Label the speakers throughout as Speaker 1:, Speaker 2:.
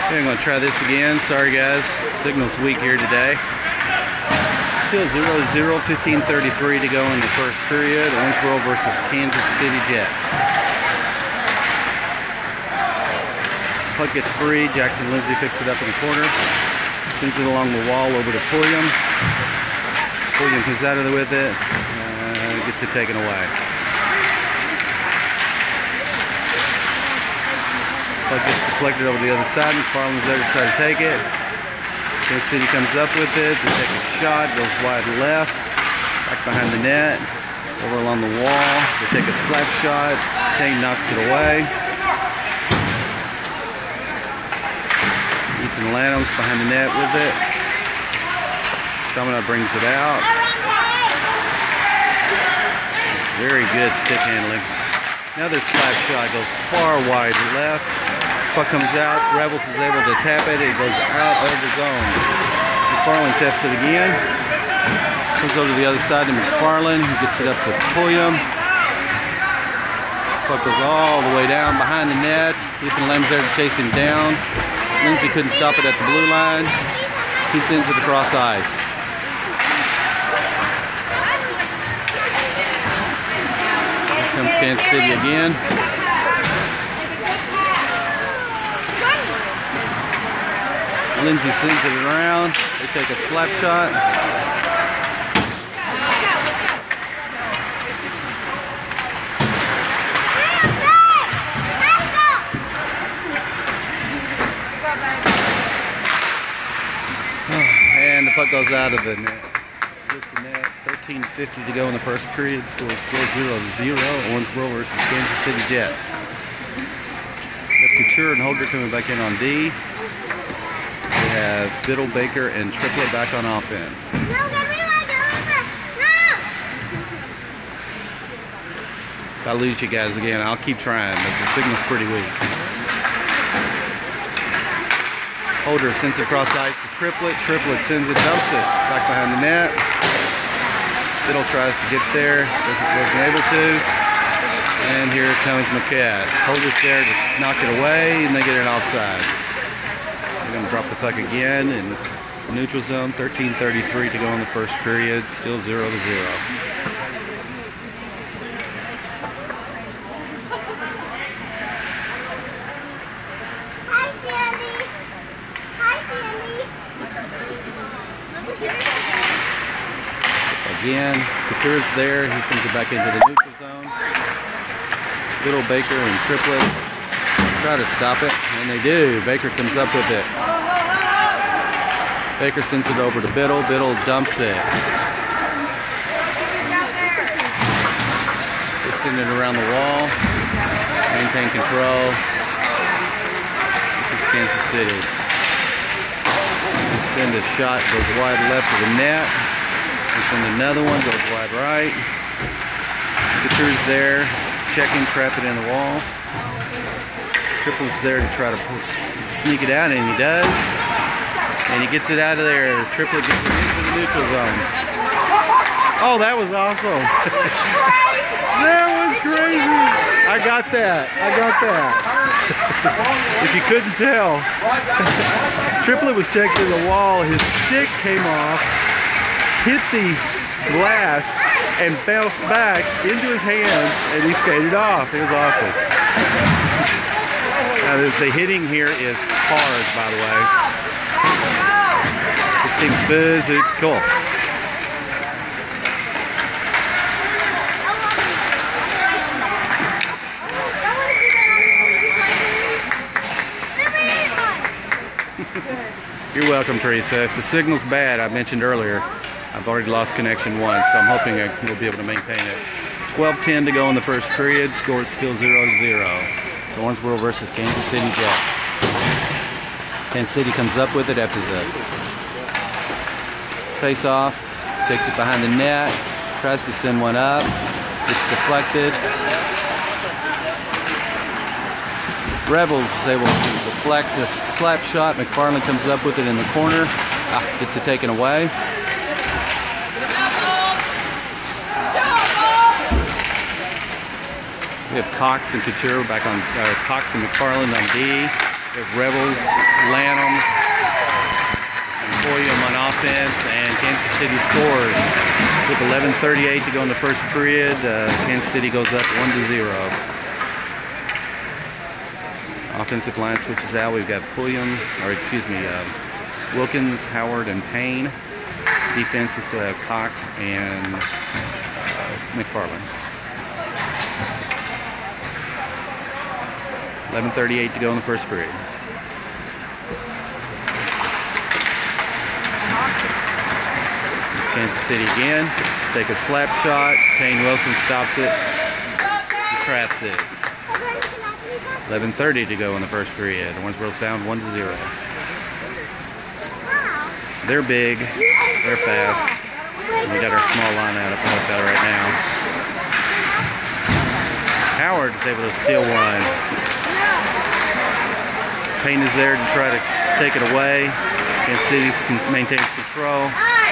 Speaker 1: Okay, I'm going to try this again. Sorry guys, signal's weak here today. Still 0-0, 15:33 to go in the first period. Owensboro versus Kansas City Jets. Puck gets free. Jackson Lindsay picks it up in the corner. Sends it along the wall over to Pulliam. Pulliam comes out of there with it. Gets it taken away. Puck gets deflected over the other side. McFarland's there to try to take it. Kansas City comes up with it. They take a shot. Goes wide left. Back behind the net. Over along the wall. They take a slap shot. Kane knocks it away. Ethan Lanham's behind the net with it. Shamana brings it out. Very good stick handling. Another slap shot. Goes far wide left. Puck comes out, Rebels is able to tap it, it goes out of the zone. McFarland taps it again. Comes over to the other side to McFarland, he gets it up to Pulliam. Puck goes all the way down behind the net. Ethan Lem's there to chase him down. Lindsay couldn't stop it at the blue line. He sends it across ice. Here comes Kansas City again. Lindsay sends it around. They take a slap shot. And the puck goes out of the net. Hits the net. 13:50 to go in the first period. Score is still 0-0. Owensboro versus Kansas City Jets. We have Couture and Holder coming back in on D. We have Biddle, Baker, and Triplet back on offense. If I lose you guys again, I'll keep trying, but the signal's pretty weak. Holder sends it across ice to Triplet. Triplet sends it, dumps it back behind the net. Biddle tries to get there, wasn't able to. And here comes McCad. Holder's there to knock it away, and they get it offsides. They're going to drop the puck again in the neutral zone. 13:33 to go in the first period. Still 0-0.
Speaker 2: Hi, Sandy. Hi, Sandy.
Speaker 1: Again, Couture's there. He sends it back into the neutral zone. Little Baker and Triplet try to stop it, and they do. Baker comes up with it. Baker sends it over to Biddle. Biddle dumps it. They send it around the wall. Maintain control. It's Kansas City. They send a shot, goes wide left of the net. They send another one, goes wide right. Couture's there, checking, trap it in the wall. Triplet's there to try to sneak it out, and he does. And he gets it out of there. Triplet gets it into the neutral zone. Oh, that was awesome. That was crazy. I got that. If you couldn't tell. Triplet was checking the wall. His stick came off, hit the glass, and bounced back into his hands, and he skated off. It was awesome. Now, the hitting here is hard, by the way. This team's physical. You're welcome, Teresa. If the signal's bad, I mentioned earlier, I've already lost connection once, so I'm hoping we'll be able to maintain it. 12:10 to go in the first period. Score is still 0-0. So Owensboro versus Kansas City Jets. Kansas City comes up with it after the face-off. Takes it behind the net. Tries to send one up. Gets deflected. Rebels is able to deflect a slap shot. McFarland comes up with it in the corner. Gets it taken away. We have Cox and Couture back on, Cox and McFarland on D. We have Rebels, Lanham, and Pulliam on offense, and Kansas City scores with 11:38 to go in the first period. Kansas City goes up 1-0. Offensive line switches out. We've got Pulliam, Wilkins, Howard, and Payne. Defense, we still have Cox and McFarland. 11:38 to go in the first period. Kansas City again. Take a slap shot. Kane Wilson stops it. He traps it. 11:30 to go in the first period. Owensboro's down 1-0. They're big. They're fast. And we got our small line out right now. Howard is able to steal one. Payne is there to try to take it away. Kansas City maintains control.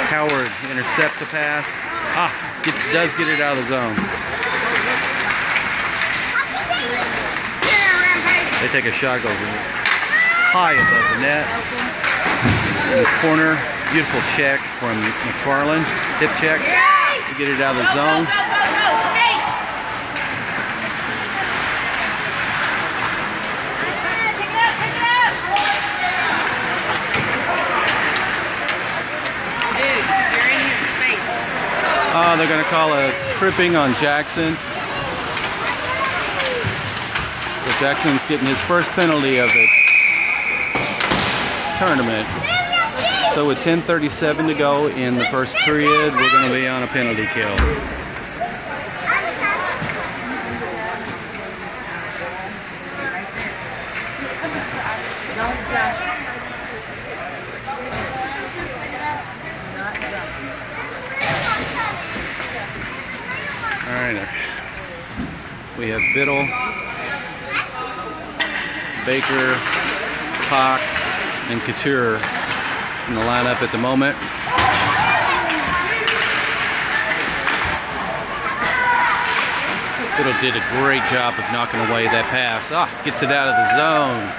Speaker 1: Howard intercepts a pass. Does get it out of the zone. They take a shot, goes high above the net. In the corner, beautiful check from McFarland. Tip check to get it out of the zone. They're going to call a tripping on Jackson. So Jackson's getting his first penalty of the tournament. So with 10:37 to go in the first period, we're going to be on a penalty kill. Alright, we have Biddle, Baker, Cox, and Couture in the lineup at the moment. Biddle did a great job of knocking away that pass. Gets it out of the zone.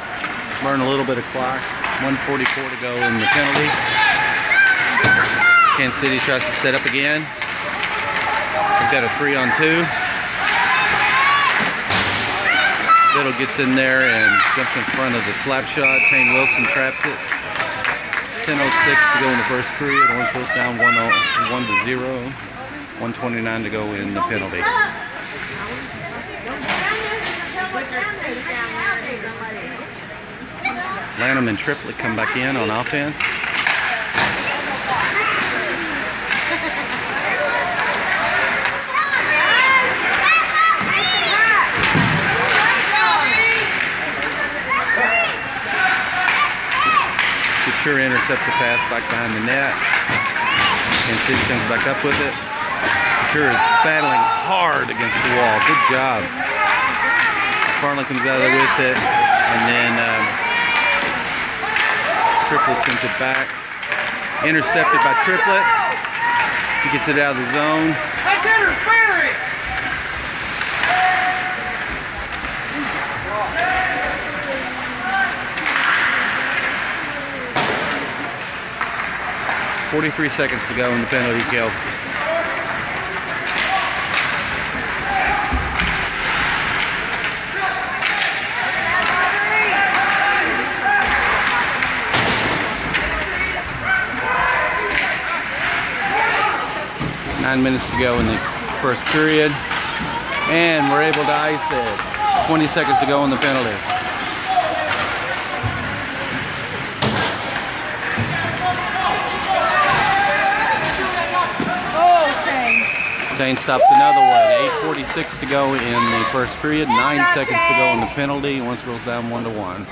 Speaker 1: Burn a little bit of clock. 1:44 to go in the penalty. Kansas City tries to set up again. We've got a 3-on-2. Biddle gets in there and jumps in front of the slap shot. Kane Wilson traps it. 10:06 to go in the first period. Owensboro's down 1-0. 1:29 to go in the penalty. Lanham and Triplett come back in on offense. Couture intercepts the pass back behind the net. And City comes back up with it. Couture is battling hard against the wall. Good job. Farland comes out of there with it. And then Triplett sends it back. Intercepted by Triplett. He gets it out of the zone. 43 seconds to go in the penalty kill. Nine minutes to go in the first period. And we're able to ice it. 20 seconds to go in the penalty. Dane stops another one. 8:46 to go in the first period. 9 seconds to go in the penalty. Owensboro's down 1-1.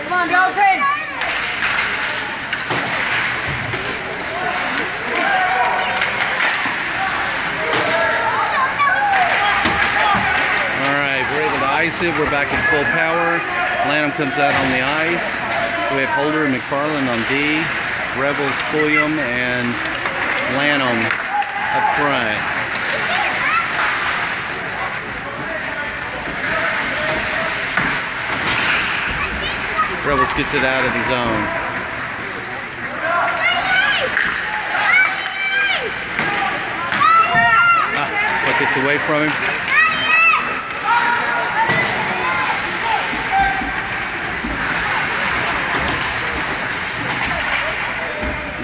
Speaker 2: Come on, Dalton!
Speaker 1: Ice it. We're back at full power. Lanham comes out on the ice. So we have Holder and McFarland on D. Rebels, Pulliam, and Lanham up front. Rebels gets it out of the zone. But gets away from him.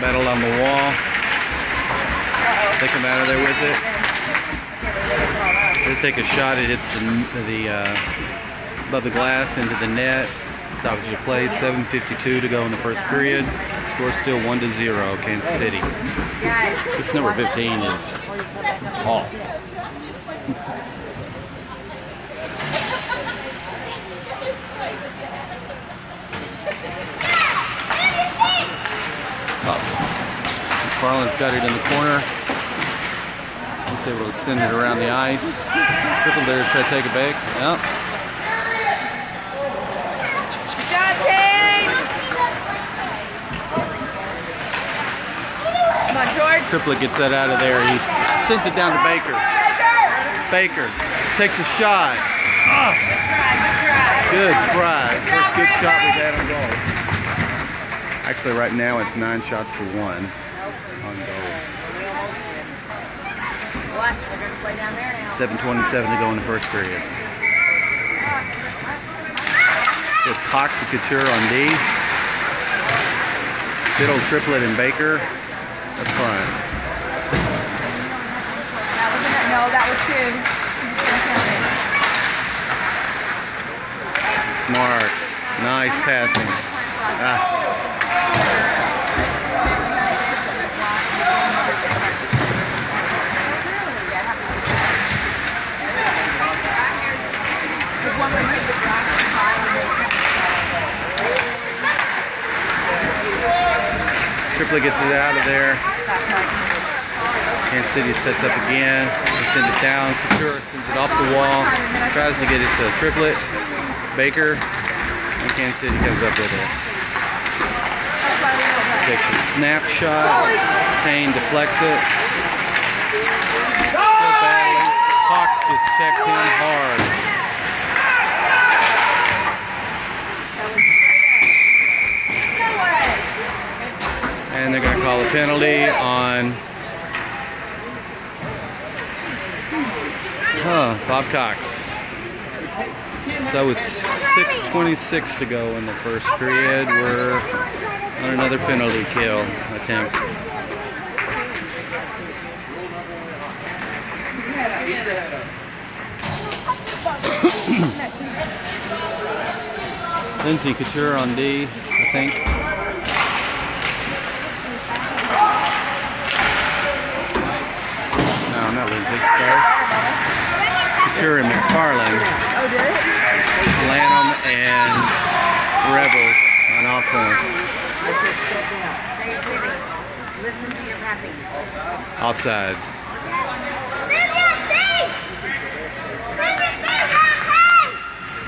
Speaker 1: Battle on the wall. They come out of there with it. They take a shot. It hits the above the glass into the net. Stoppage of play. 7:52 to go in the first period. Score still 1-0. Kansas City. This number 15 is off. McFarland's got it in the corner. He's able to send it around the ice. Triple there to try to take it back. Yep.
Speaker 2: Good job, team! Come on, George.
Speaker 1: Triplet gets that out of there. He sends it down to Baker. Baker takes a shot. Oh. Good try. First good shot we've had on goal. Actually, right now it's 9 shots to 1 on goal.
Speaker 2: Watch, they're going to play down there now.
Speaker 1: 7:27 to go in the first period. With Cox and Couture on D. Biddle, Triplet, and Baker up front.
Speaker 2: No, that was 2.
Speaker 1: Smart. Nice passing. Triplet gets it out of there. Kansas City sets up again. They send it down. Couture sends it off the wall. Tries to get it to Triplet. Baker. And Kansas City comes up with it. Takes a snapshot. Kane deflects it. Still battling. Cox just checked in hard. And they're going to call a penalty on Bob Cox. So it's 6:26 to go in the first period. We're on another penalty kill attempt. Lindsay Couture on D, I think. No, not Lindsay. Sorry. Couture and McFarland.
Speaker 2: Oh, did it?
Speaker 1: Lanham and Rebels on offense.
Speaker 2: Stay sitting. Listen to your rapping.
Speaker 1: Offsides.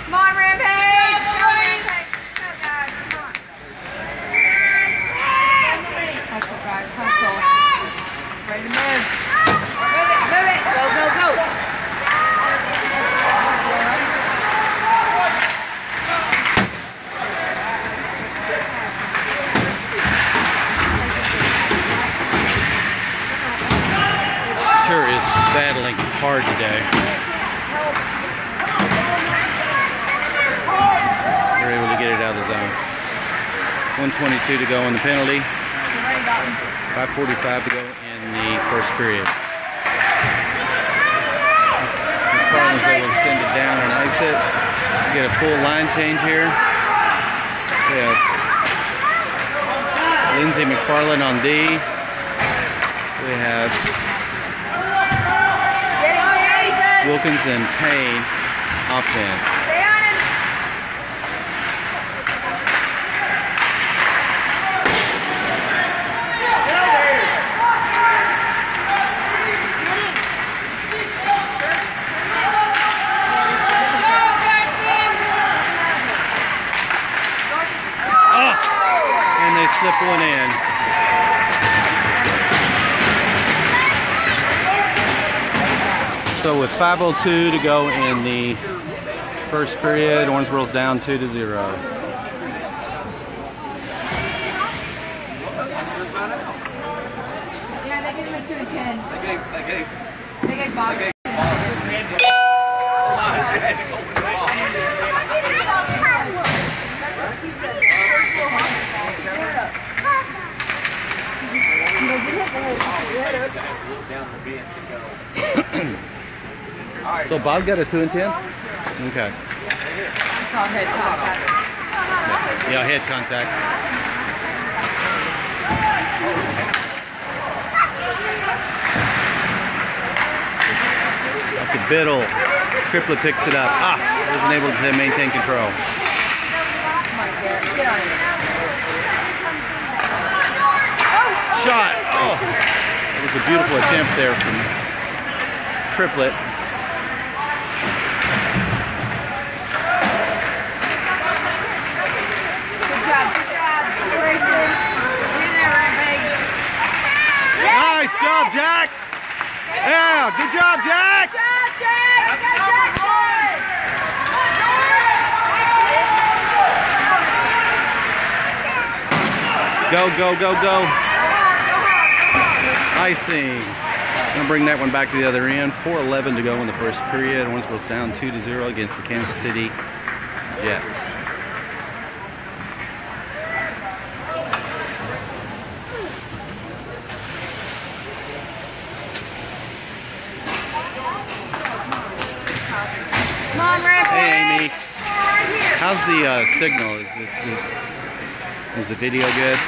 Speaker 2: Come on, Rampage! Hustle, guys, hustle. Ready to move. Move it, move it. Go, go, go.
Speaker 1: Couture is battling hard today. They're able to get it out of the zone. 1:22 to go in the penalty. 5:45 to go in the first period. McFarland was able to send it down and ice it. Get a full line change here. We have Lindsay McFarland on D. We have Wilkins and Payne offense.
Speaker 2: Stay on him.
Speaker 1: And they slip one in. So with 5:02 to go in the first period, Owensboro's down 2-0.
Speaker 2: Yeah, they gave him a 2 and 10. They gave Bob a 2 and 10.
Speaker 1: So Bob got a 2 and 10? Okay.
Speaker 2: Call head contact.
Speaker 1: Yeah, head contact. That's a Biddle. Triplet picks it up. Wasn't able to maintain control. Shot. Oh, that was a beautiful attempt there from Triplet.
Speaker 2: Good job, Grayson. Get in there, Rampage.
Speaker 1: Nice job, Jack. Yeah, good job, Jack.
Speaker 2: Good job, Jack.
Speaker 1: Go, go, go, go. Icing. Gonna bring that one back to the other end. 4:11 to go in the first period. Owensboro's down 2-0 against the Kansas City Jets.
Speaker 2: Come on, Rampage.
Speaker 1: Hey, Amy. How's the signal? Is the video good?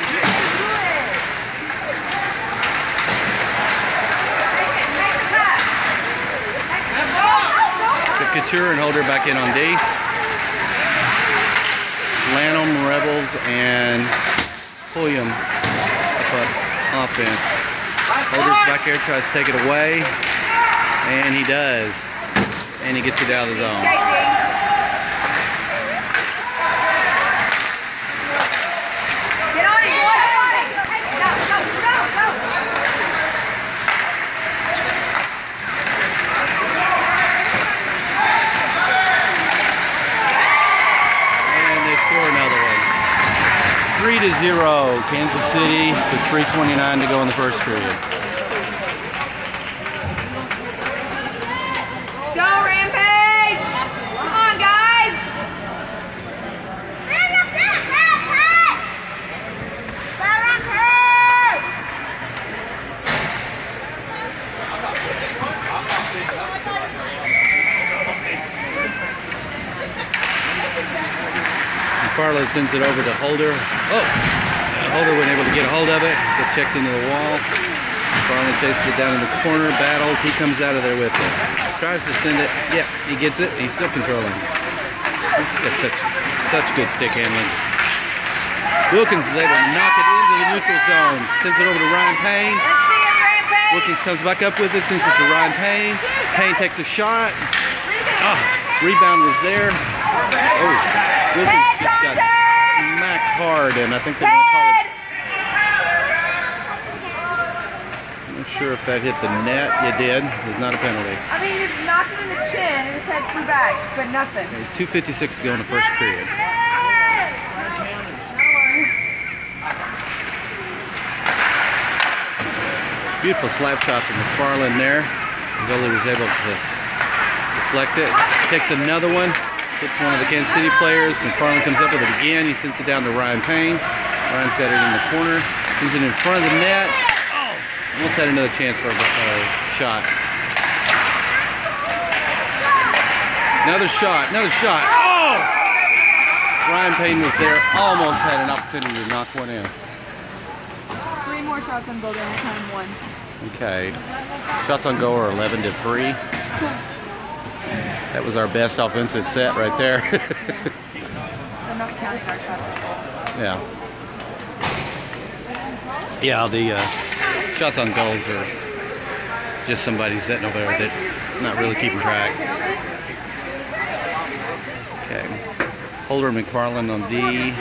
Speaker 1: Couture and Holder back in on D. Lanham, Rebels, and Pulliam up offense. Holder's back there, tries to take it away, and he does. And he gets it out of the zone.
Speaker 2: Get on it, boy!
Speaker 1: And they score another one. 3-0, Kansas City with 3:29 to go in the first period.
Speaker 2: Go, Rampage! Come on, guys!
Speaker 1: Farlow sends it over to Holder. Holder wasn't able to get a hold of it. Got checked into the wall. Farlow chases it down in the corner, battles. He comes out of there with it. Tries to send it. Yeah, he gets it. He's still controlling. He's got such good stick handling. Wilkins is able to knock it into the neutral zone. Sends it over to Ryan Payne.
Speaker 2: Let's see it, Rampage!
Speaker 1: Wilkins comes back up with it, sends it to Ryan Payne. Payne takes a shot. Rebound was there. Wilkins just got smacked hard, and I think they're going to call it. I'm not sure if that hit the net. You did. It was not a penalty.
Speaker 2: I mean, you knocked him in the chin and his head flew back, but nothing.
Speaker 1: 2:56 to go in the first period. Beautiful slap shot from McFarland there. Goalie was able to deflect it. Takes another one. Hits one of the Kansas City players. McFarland comes up with it again. He sends it down to Ryan Payne. Ryan's got it in the corner. Sends it in front of the net. Almost had another chance for a shot. Another shot. Another shot. Oh! Ryan Payne was there. Almost had an opportunity to knock one in.
Speaker 2: 3 more shots on goal, then we'll count 1.
Speaker 1: Okay. Shots on goal are 11-3. That was our best offensive set right there.
Speaker 2: They're not counting our shots on goal.
Speaker 1: Yeah. Yeah, the shots on goals are just somebody sitting over there that not really keeping track. Okay. Holder, McFarland on D.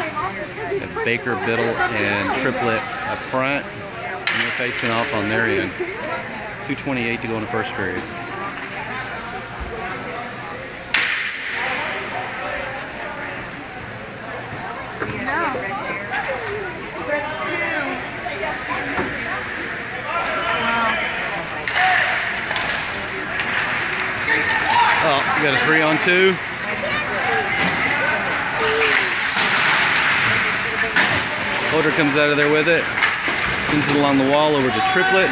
Speaker 1: Baker, Biddle, and Triplet up front. And they're facing off on their end. 2:28 to go in the first period. We got a 3-on-2. Holder comes out of there with it. Sends it along the wall over to triplet.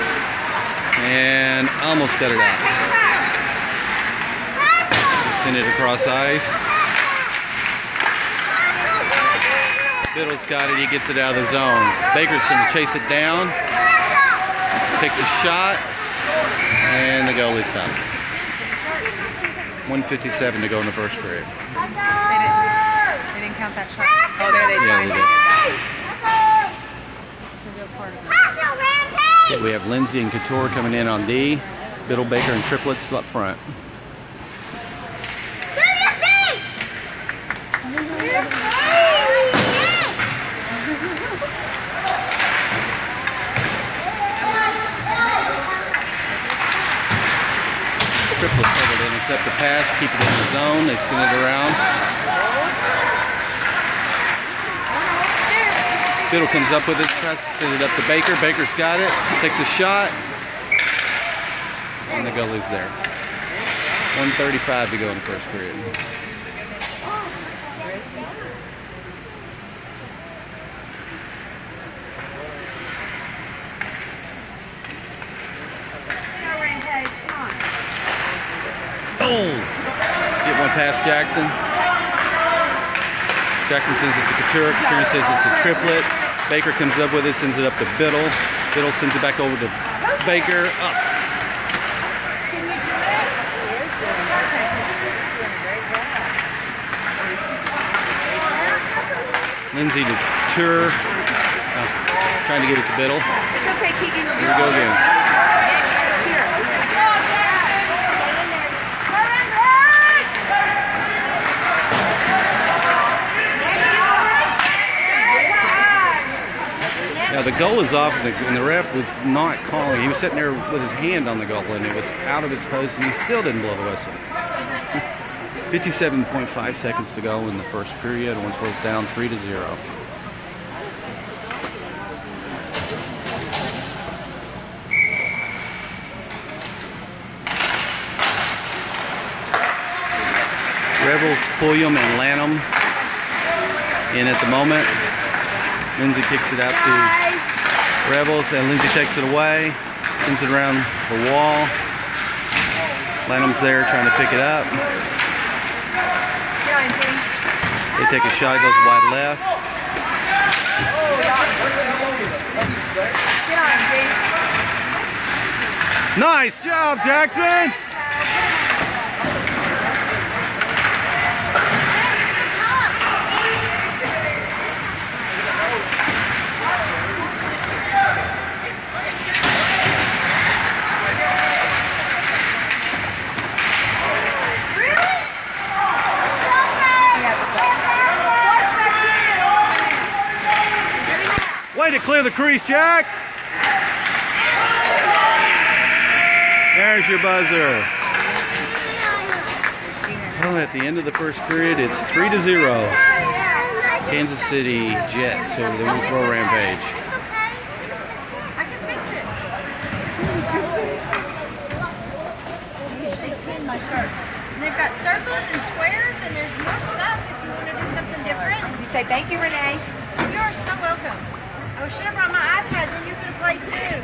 Speaker 1: And almost got it out. Send it across ice. Biddle's got it. He gets it out of the zone. Baker's going to chase it down. Takes a shot. And the goalie stops. 1:57 to go in the first period.
Speaker 2: They didn't count that shot. Oh, there they
Speaker 1: Yeah,
Speaker 2: did.
Speaker 1: Okay, we have Lindsay and Couture coming in on D. Biddle, Baker, and triplets still up front. Triplets able to intercept the pass, keep it in the zone. They send it around. Biddle comes up with it, tries to send it up to Baker. Baker's got it, takes a shot, and the goalie's there. 1:35 to go in the first period. Oh! Get one past Jackson. Jackson sends it to Couture. Couture sends it to triplet. Baker comes up with it, sends it up to Biddle. Biddle sends it back over to Baker. Up. Lindsay to Couture. Trying to get it to Biddle.
Speaker 2: It's okay, Keegan.
Speaker 1: Here we go again. Now the goal is off, and the ref was not calling. He was sitting there with his hand on the goal, and it was out of its post, and he still didn't blow the whistle. 57.5 seconds to go in the first period. Owensboro's down 3-0. Rebels, Pulliam, and Lanham in at the moment. Lindsay kicks it out to Rebels, and Lindsay takes it away, sends it around the wall. Lanham's there trying to pick it up. They take a shot, goes wide left. Nice job, Jackson! Way to clear the crease, Jack. There's your buzzer. Well, at the end of the first period, it's 3-0. Kansas City Jets over the Owensboro Rampage.
Speaker 3: It's okay. I can fix it. My shirt. And they've got circles and squares, and there's more stuff if you want to do something different.
Speaker 2: You say thank you, Renee.
Speaker 3: You are so welcome. I should have brought my iPad, then you could have played too.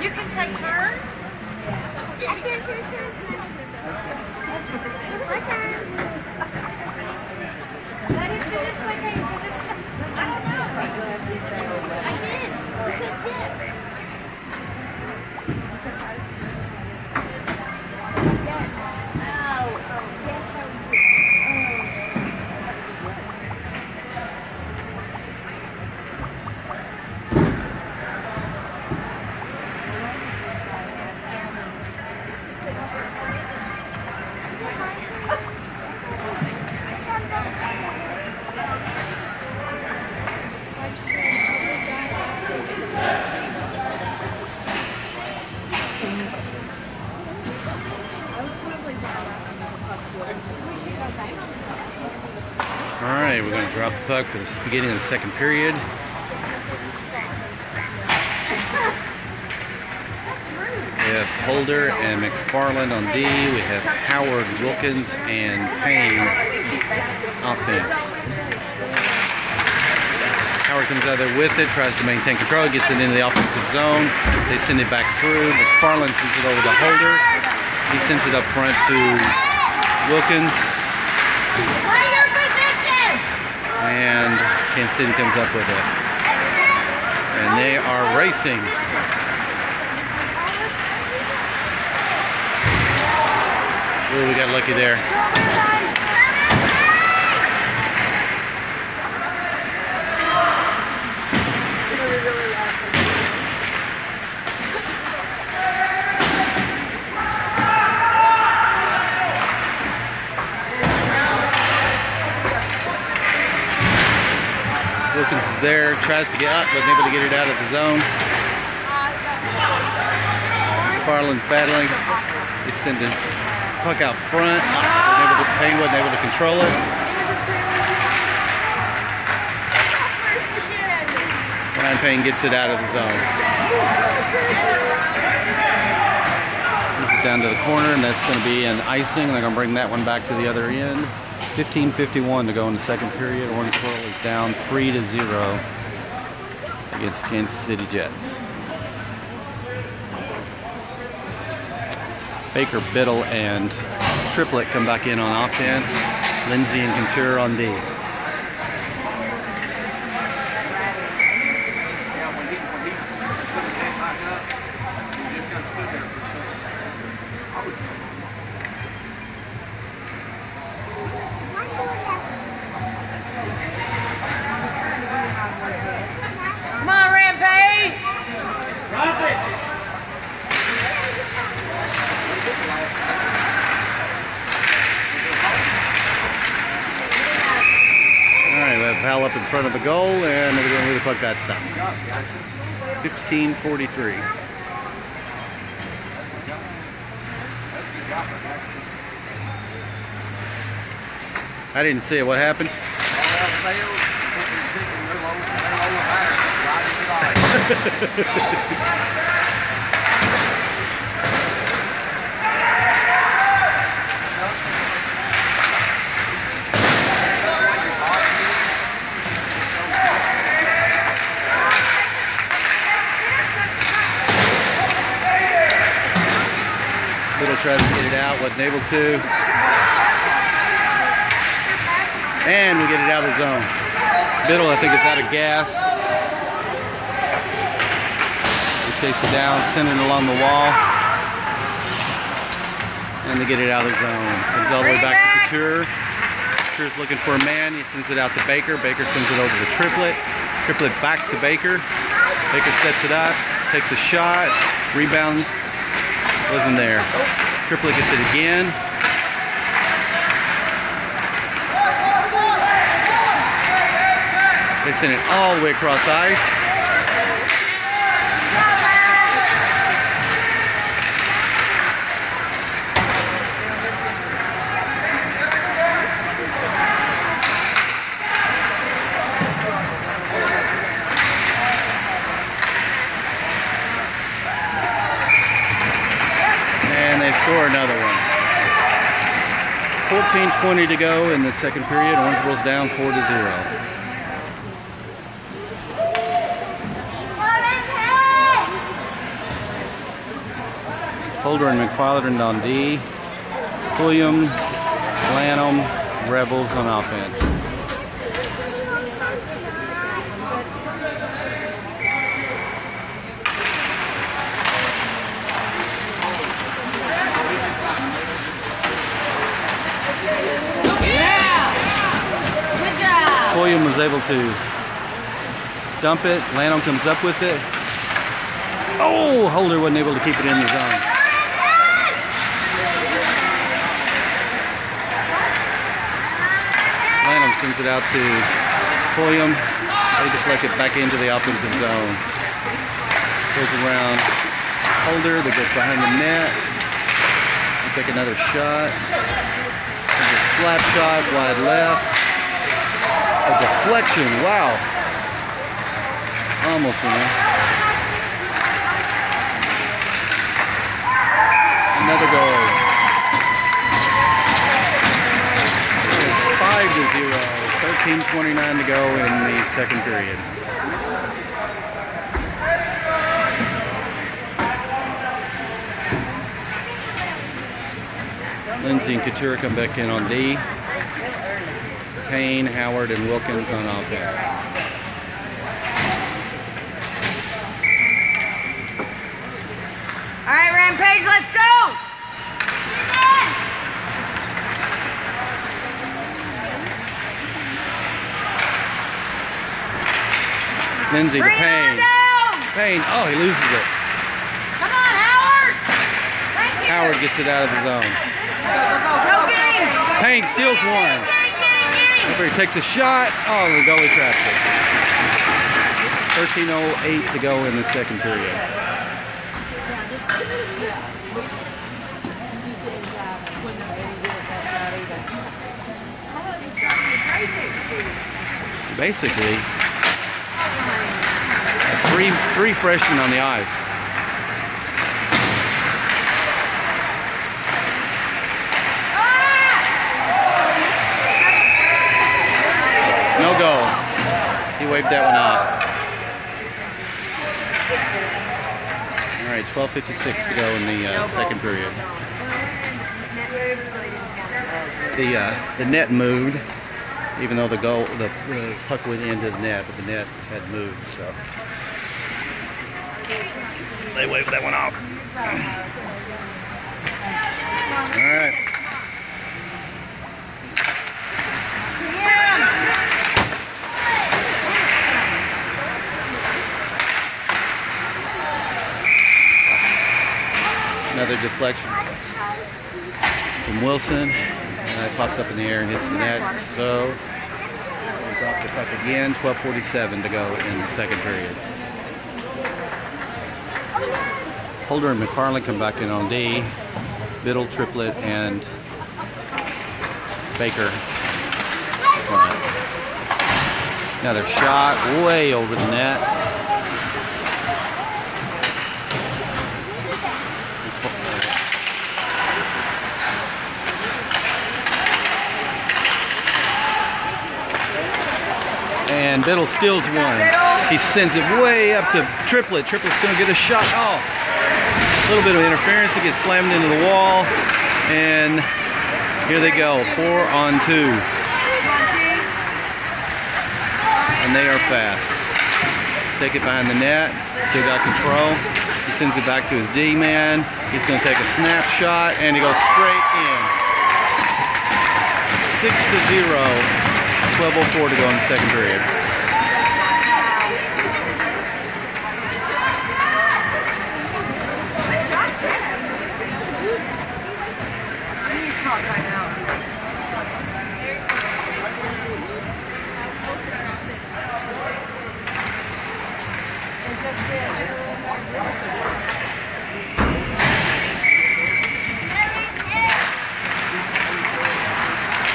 Speaker 3: You can take turns. Let it finish like that, because it's I don't know. I did. You said yes.
Speaker 1: Alright, we're going to drop the puck for the beginning of the second period. Yeah, have Holder and McFarland on D. We have Howard, Wilkins, and Payne offense. Howard comes out there with it, tries to maintain control, gets it into the offensive zone. They send it back through. McFarland sends it over to Holder. He sends it up front to Wilkins.
Speaker 3: Play your position!
Speaker 1: And Kansas City comes up with it. And they are racing. Ooh, we got lucky there. Wilkins is there, tries to get out, wasn't able to get it out of the zone. McFarland's battling. It's sent the puck out front. Payne wasn't able to control it. Ryan Payne gets it out of the zone. This is down to the corner, and that's going to be an icing. They're going to bring that one back to the other end. 15:51 to go in the second period. Owensboro is down 3-0 against Kansas City Jets. Baker, Biddle, and Triplett come back in on offense. Lindsay and Couture on D.
Speaker 2: Come on, Rampage!
Speaker 3: Drop it!
Speaker 1: Alright, we have Powell up in front of the goal, and we're going to leave the puck that stop. 15:43. I didn't see it. What happened? Little tries to get it out, wasn't able to. And we get it out of the zone. Biddle, I think, is out of gas. We chase it down, send it along the wall. And they get it out of the zone. Comes all the way back to Couture. Couture's looking for a man. He sends it out to Baker. Baker sends it over to Triplett. Triplett back to Baker. Baker sets it up, takes a shot, rebound. Wasn't there. Triplett gets it again. They send it all the way across ice. Score another one. 14:20 to go in the second period. Owensboro's down 4-0. Holder and McFarland on D. William, Lanham, Rebels on offense. William was able to dump it. Lanham comes up with it. Oh, Holder wasn't able to keep it in the zone. Lanham sends it out to William. They deflect it back into the offensive zone. Goes around Holder that goes behind the net. They take another shot. There's a slap shot, wide left. A deflection, wow. Almost in there. 14:29 to go in the second period. Lindsay and Couture come back in on D. Payne, Howard, and Wilkins on offense.
Speaker 3: All right, Rampage, let's go!
Speaker 1: Lindsay to Payne. Payne, oh, he loses it.
Speaker 3: Come on, Howard! Thank you!
Speaker 1: Howard gets it out of his own.
Speaker 3: Go get him!
Speaker 1: Payne steals one. He takes a shot. Oh, the goalie traps it. 13:08 to go in the second period. Basically, three freshmen on the ice. No goal. He waved that one off. All right, 12:56 to go in the second period. The net moved, even though the puck went into the net, but the net had moved. So they waved that one off. All right. Another deflection from Wilson. It pops up in the air and hits the net. So we'll drop the puck again. 12:47 to go in the second period. Holder and McFarland come back in on D. Biddle, Triplett, and Baker. Another shot way over the net. And Biddle steals one. He sends it way up to Triplett. Triplett's going to get a shot. Oh, a little bit of interference. It gets slammed into the wall. And here they go, 4-on-2. And they are fast. Take it behind the net. Still got control. He sends it back to his D-man. He's going to take a snapshot, and he goes straight in. 6-0. 12:04 to go in the second period.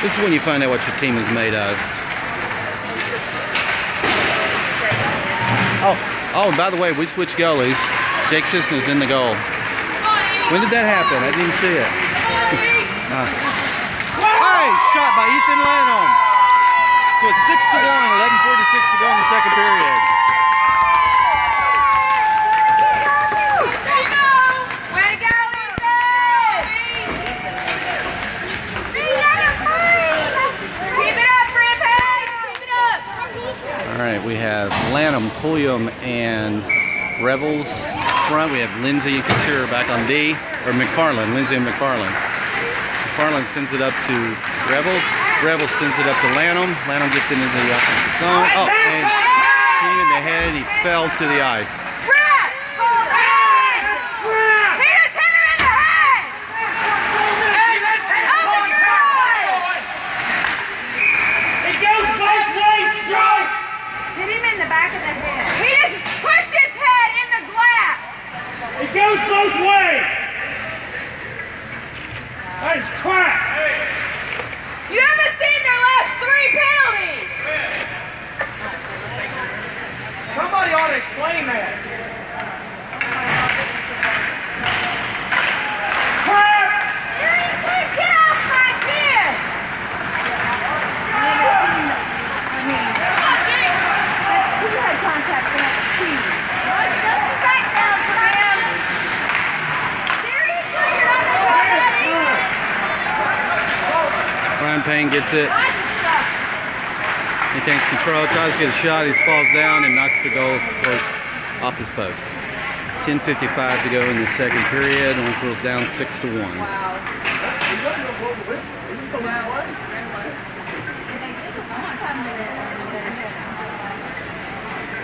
Speaker 1: This is when you find out what your team is made of. Oh, and by the way, we switched goalies. Jake Cisna's in the goal. When did that happen? I didn't see it. Hey, shot by Ethan Lanham. So it's 6-1, 11:46 to go in the second period. All right, we have Lanham, Pulliam, and Rebels front. We have Lindsay and Couture back on D, or McFarland, Lindsay and McFarland. McFarland sends it up to Rebels. Rebels sends it up to Lanham. Lanham gets it into the offensive zone. Oh, and hit him in the head. He fell to the ice.
Speaker 4: It goes both ways! That is crap!
Speaker 2: You haven't seen their last 3 penalties!
Speaker 4: Somebody ought to explain that. Crap!
Speaker 3: Seriously? Get off my kid!
Speaker 1: Payne gets it. He takes control, tries to get a shot. He falls down and knocks the goal post off his post. 10:55 to go in the second period. Owensboro's down 6-1.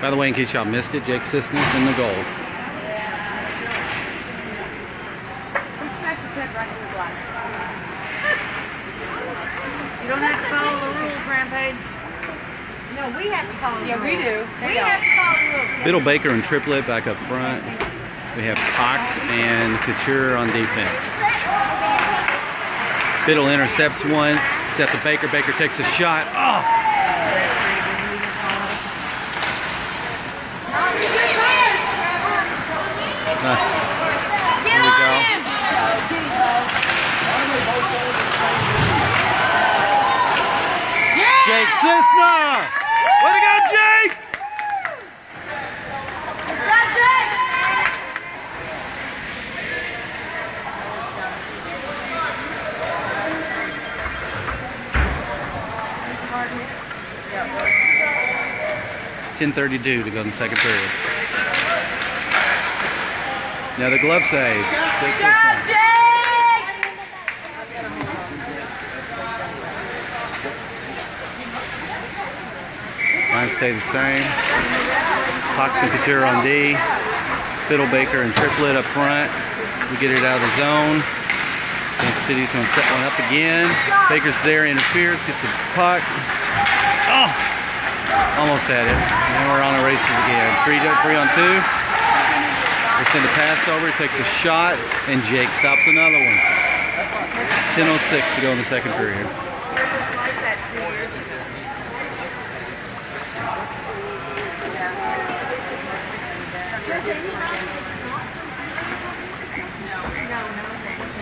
Speaker 1: By the way, in case y'all missed it, Jake Sisney's in the goal.
Speaker 2: You don't have to follow the rules, Rampage.
Speaker 3: No, we have to follow the rules.
Speaker 2: Yeah, we do.
Speaker 3: We have to follow the rules.
Speaker 1: Biddle, Baker, and Triplet back up front. We have Cox and Couture on defense. Biddle intercepts one. Set to Baker. Baker takes a shot. Oh! Here we go. Jake Sisna! Way to go, Jake!
Speaker 3: Good job, Jake!
Speaker 1: Yeah. 10:32 to go in the second period. Now the glove save. Jake Sisna. Lines stay the same. Cox and Couture on D. Fiddle, Baker, and Triplet up front. We get it out of the zone. Kansas City's going to set one up again. Baker's there, interferes, gets a puck. Oh! Almost had it. And we're on the races again. 3 on 2. They send a pass over, he takes a shot, and Jake stops another one. 10:06 to go in the second period.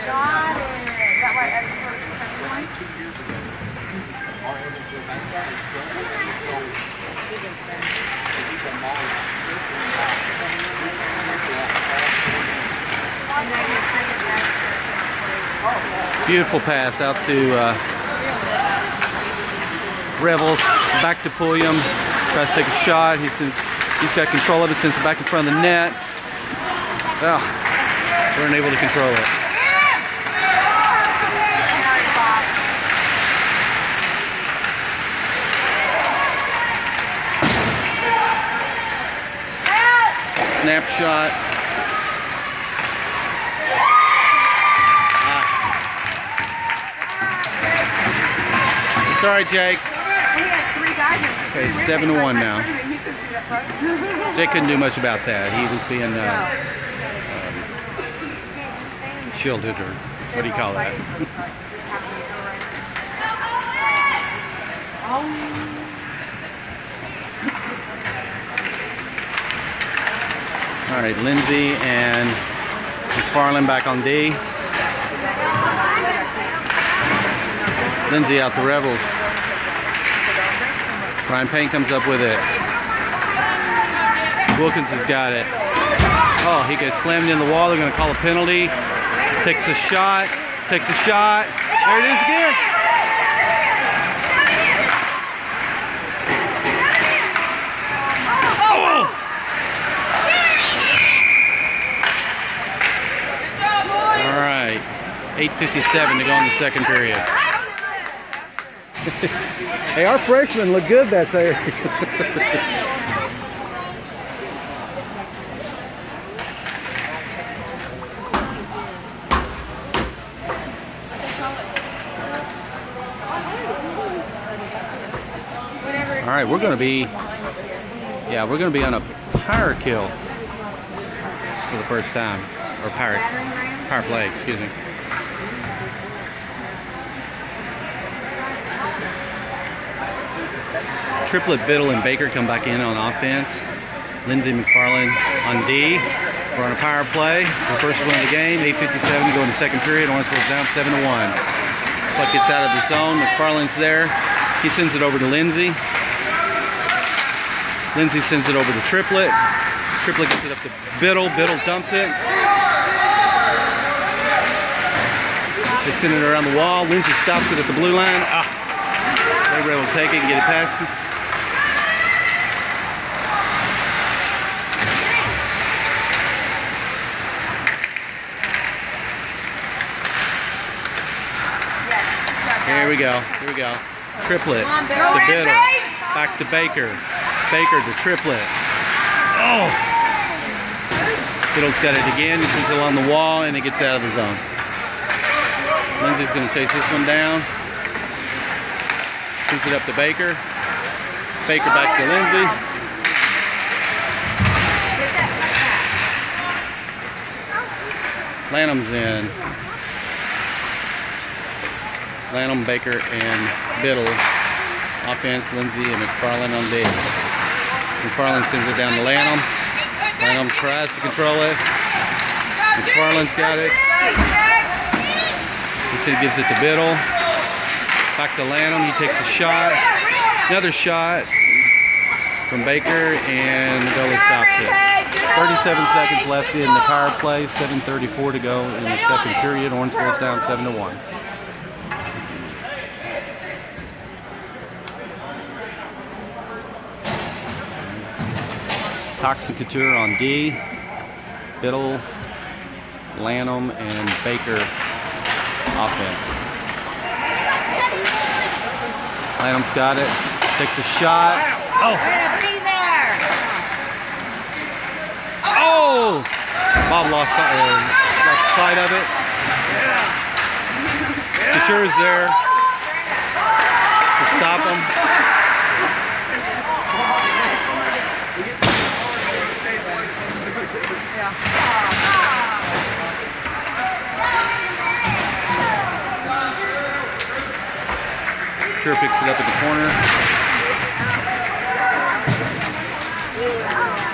Speaker 3: Got it.
Speaker 2: That way,
Speaker 1: Beautiful pass out to Revels, back to Pulliam, tries to take a shot. He's got control of it, sends it back in front of the net. Oh, we're unable to control it. Snapshot. It's all right, Jake. Okay, 7-1 now. Jake couldn't do much about that. He was being shielded, or what do you call that? All right, Lindsay and McFarland back on D. Lindsay out to Rebels. Ryan Payne comes up with it. Wilkins has got it. Oh, he gets slammed in the wall. They're going to call a penalty. Takes a shot. Takes a shot. There it is again. Oh! All right. 8:57 to go in the second period. Hey, our freshmen look good that day. All right, we're going to be on a power kill for the first time, or power play, excuse me. Triplet, Biddle, and Baker come back in on offense. Lindsay, McFarland on D. We're on a power play. The first one of the game. 8:57 to go in the second period. Owensboro's down 7-1. Puck gets out of the zone. McFarland's there. He sends it over to Lindsay. Lindsay sends it over to Triplet. Triplet gets it up to Biddle. Biddle dumps it. They send it around the wall. Lindsay stops it at the blue line. They were able to take it and get it past him. Here we go. Here we go. Triplet. The Biddle. Back to Baker. Baker to triplet. Oh! Biddle's got it again. He sends it along the wall and it gets out of the zone. Lindsay's going to chase this one down. Sends it up to Baker. Baker back to Lindsay. Lanham's in. Lanham, Baker, and Biddle. Offense, Lindsay and McFarland on D. McFarland sends it down to Lanham. Lanham tries to control it. McFarland's got it. He gives it to Biddle. Back to Lanham. He takes a shot. Another shot from Baker, and the goalie stops it. 37 seconds left in the power play. 7:34 to go in the second period. Orangeville's down 7-1. Cox and Couture on D. Biddle, Lanham, and Baker offense. Lanham's got it. Takes a shot. Oh! Oh! Bob lost sight of it. Couture's there to stop him. Couture picks it up at the corner.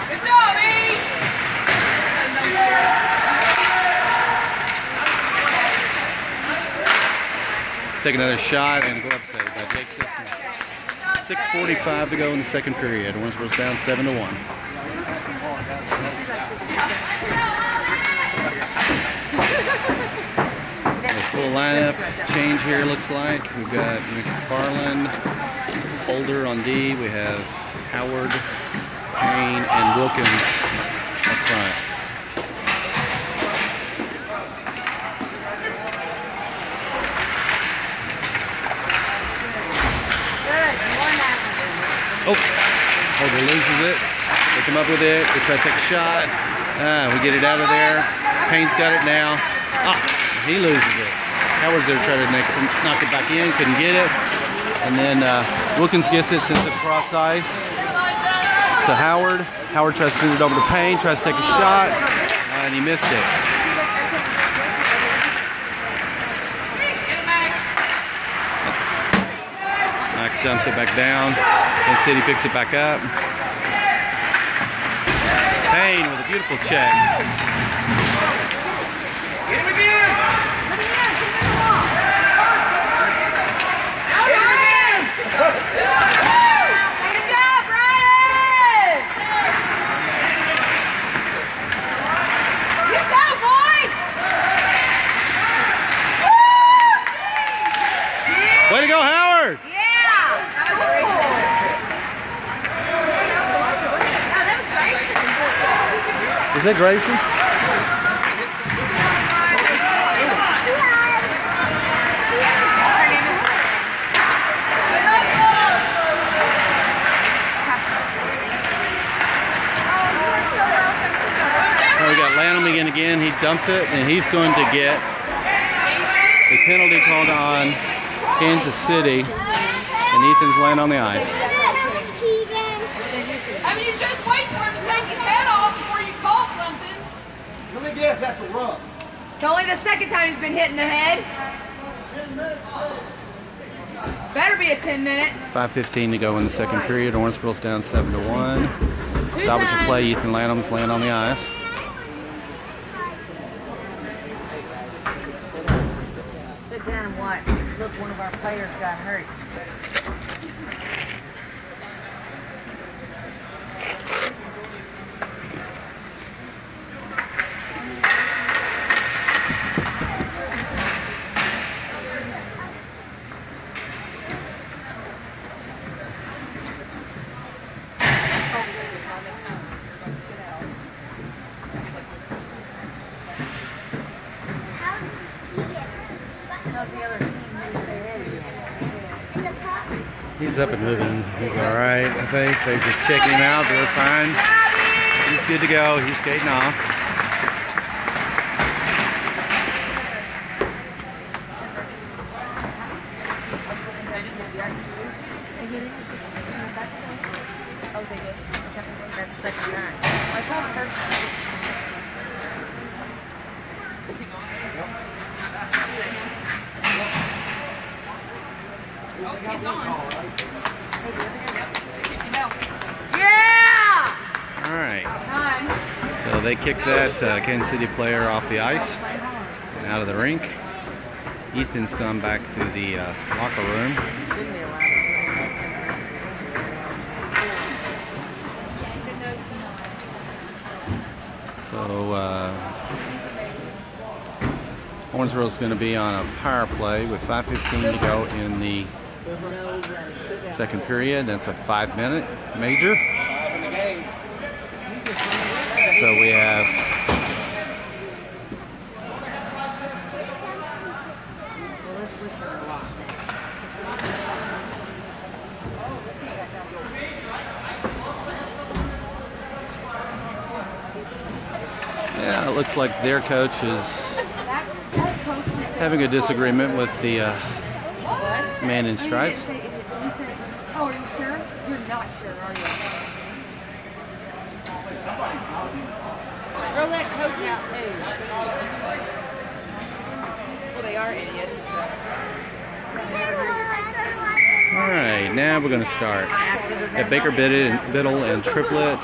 Speaker 2: Good job, E!
Speaker 1: Take another shot and glove save by Jake Sisman. 6:45 to go in the second period. Orangeville's down 7-1. Full lineup change here, looks like. We've got McFarland, Holder on D. We have Howard, Payne, and Wilkins up front. Oh, Holder loses it. They come up with it. They try to take a shot. We get it out of there. Payne's got it now. He loses it. Howard's there trying to knock it back in, couldn't get it. And then Wilkins gets it, sends it across ice to Howard. Howard tries to send it over to Payne, tries to take a shot, and he missed it. Max dumps it back down, and City picks it back up. Payne with a beautiful check.
Speaker 4: Get him again!
Speaker 2: Good job, Brian!
Speaker 3: You go, boy!
Speaker 1: Way to go, Howard!
Speaker 2: Yeah! That was great.
Speaker 1: Is that Grayson? We got Lanham again. He dumps it, and he's going to get a penalty called on Kansas City, and Ethan's laying on the ice.
Speaker 2: I mean, you just wait for him to take his head off before you call something.
Speaker 4: Let me guess, that's a rub.
Speaker 2: It's only the second time he's been hit in the head. Better be a 10-minute.
Speaker 1: 5:15 to go in the second period. Orangeville's down 7-1. Stoppage of play. Ethan Lanham's laying on the ice.
Speaker 3: Sit down and watch. Look, one of our players got hurt.
Speaker 1: He's up and moving. He's all right, I think. They're just checking him out. They're fine. He's good to go. He's skating off.
Speaker 2: Oh, they did. That's the second time. I saw the first time. Is he gone? Oh, he's gone. Yeah!
Speaker 1: All right.
Speaker 2: Time.
Speaker 1: So they kicked that Kansas City player off the ice and out of the rink. Ethan's gone back to the locker room. So Owensboro's going to be on a power play with 5:15 to go in the second period. That's a 5-minute major. So we have it looks like their coach is having a disagreement with the man in stripes.
Speaker 2: Oh, are you sure? You're not sure, are you? Throw that coach out too. Well, they are idiots.
Speaker 1: All right, now we're going to start. At Baker Biddle and Triplett.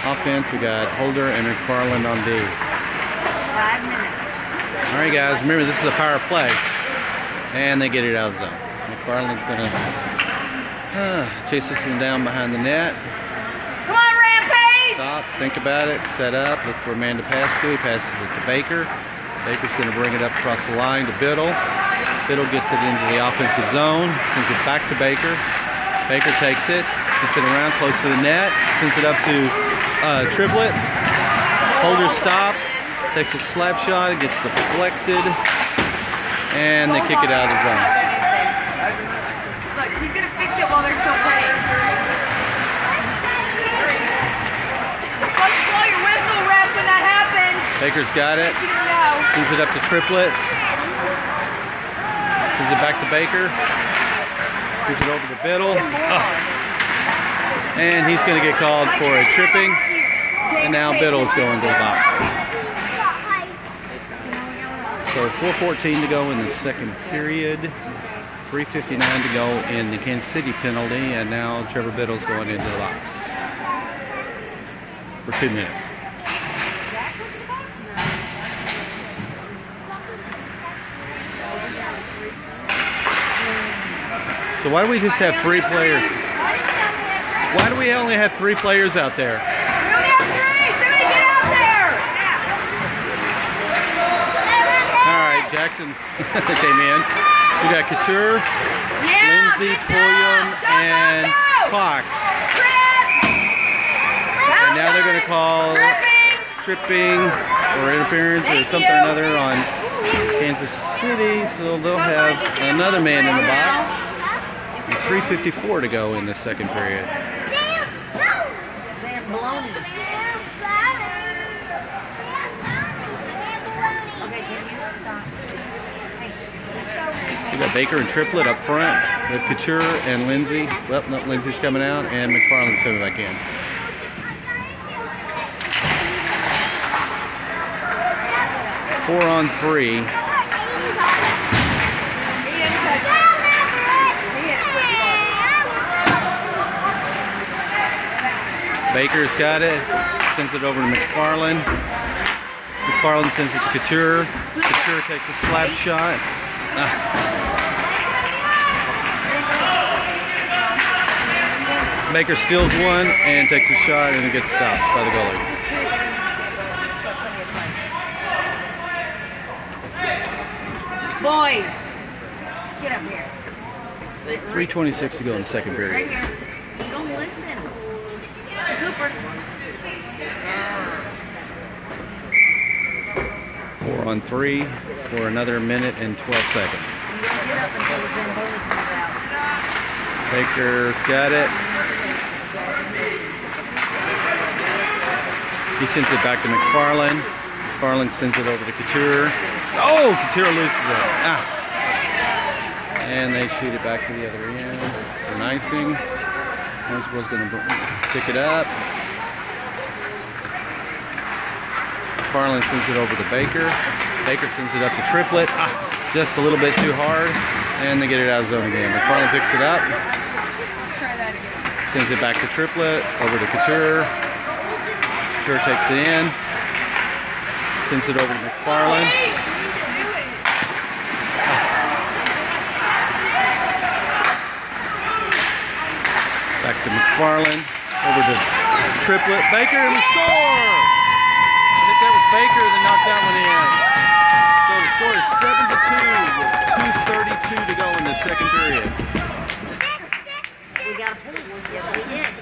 Speaker 1: Offense, we got Holder and McFarland on D.
Speaker 3: 5 minutes.
Speaker 1: All right, guys, remember this is a power play. And they get it out of zone. McFarland's going to chase this one down behind the net.
Speaker 3: Come on, Rampage!
Speaker 1: Stop, think about it, set up, look for a man to pass to. He passes it to Baker. Baker's going to bring it up across the line to Biddle. Biddle gets it into the offensive zone, sends it back to Baker. Baker takes it, gets it around close to the net, sends it up to Triplett. Holder stops, takes a slap shot, it gets deflected, and they kick it out of the zone.
Speaker 2: Look, he's going to fix it while they're still playing. Let's blow your whistle, ref, when that happens.
Speaker 1: Baker's got it,
Speaker 2: You didn't know.
Speaker 1: sends it up to Triplett, sends it back to Baker, gives it over to Biddle, and he's going to get called for a tripping, and now Biddle's going to the box. So 4:14 to go in the second period, 3:59 to go in the Kansas City penalty, and now Trevor Biddle's going into the box for 2 minutes. So why do we just have 3 players? Why do we only have 3 players out there?
Speaker 2: We only have 3. Somebody get out there.
Speaker 1: All right, Jackson came in. So we got Couture, Lindsay, Pulliam, and Fox. And now they're going to call tripping or interference or something or another on Kansas City. So they'll have another man in the box. 3:54 to go in the second period. We got Baker and Triplett up front with Couture and Lindsay. Well, no, Lindsay's coming out and McFarland's coming back in. Four on 3. Baker's got it, sends it over to McFarland. McFarland sends it to Couture. Couture takes a slap shot. Baker steals one and takes a shot, and it gets stopped by the goalie.
Speaker 3: Boys, get up here.
Speaker 1: 3:26 to go in the second period.
Speaker 3: Right here. Don't listen. Cooper.
Speaker 1: 4 on 3 for another minute and 12 seconds. Baker's got it. He sends it back to McFarland. McFarland sends it over to Couture. Oh, Couture loses it. Ah. And they shoot it back to the other end for icing. Owensboro's going to pick it up. McFarland sends it over to Baker. Baker sends it up to Triplet. Ah, just a little bit too hard. And they get it out of zone again. McFarland picks it up.
Speaker 2: Let's try that again.
Speaker 1: Sends it back to Triplet. Over to Couture. Couture takes it in. Sends it over to McFarland. Back to McFarland. Over to Triplet. Baker, and we score! I think that was Baker that knocked that one in. So the score is 7-2 with 2:32 to go in the second period.
Speaker 3: We got a point. Yes, we did.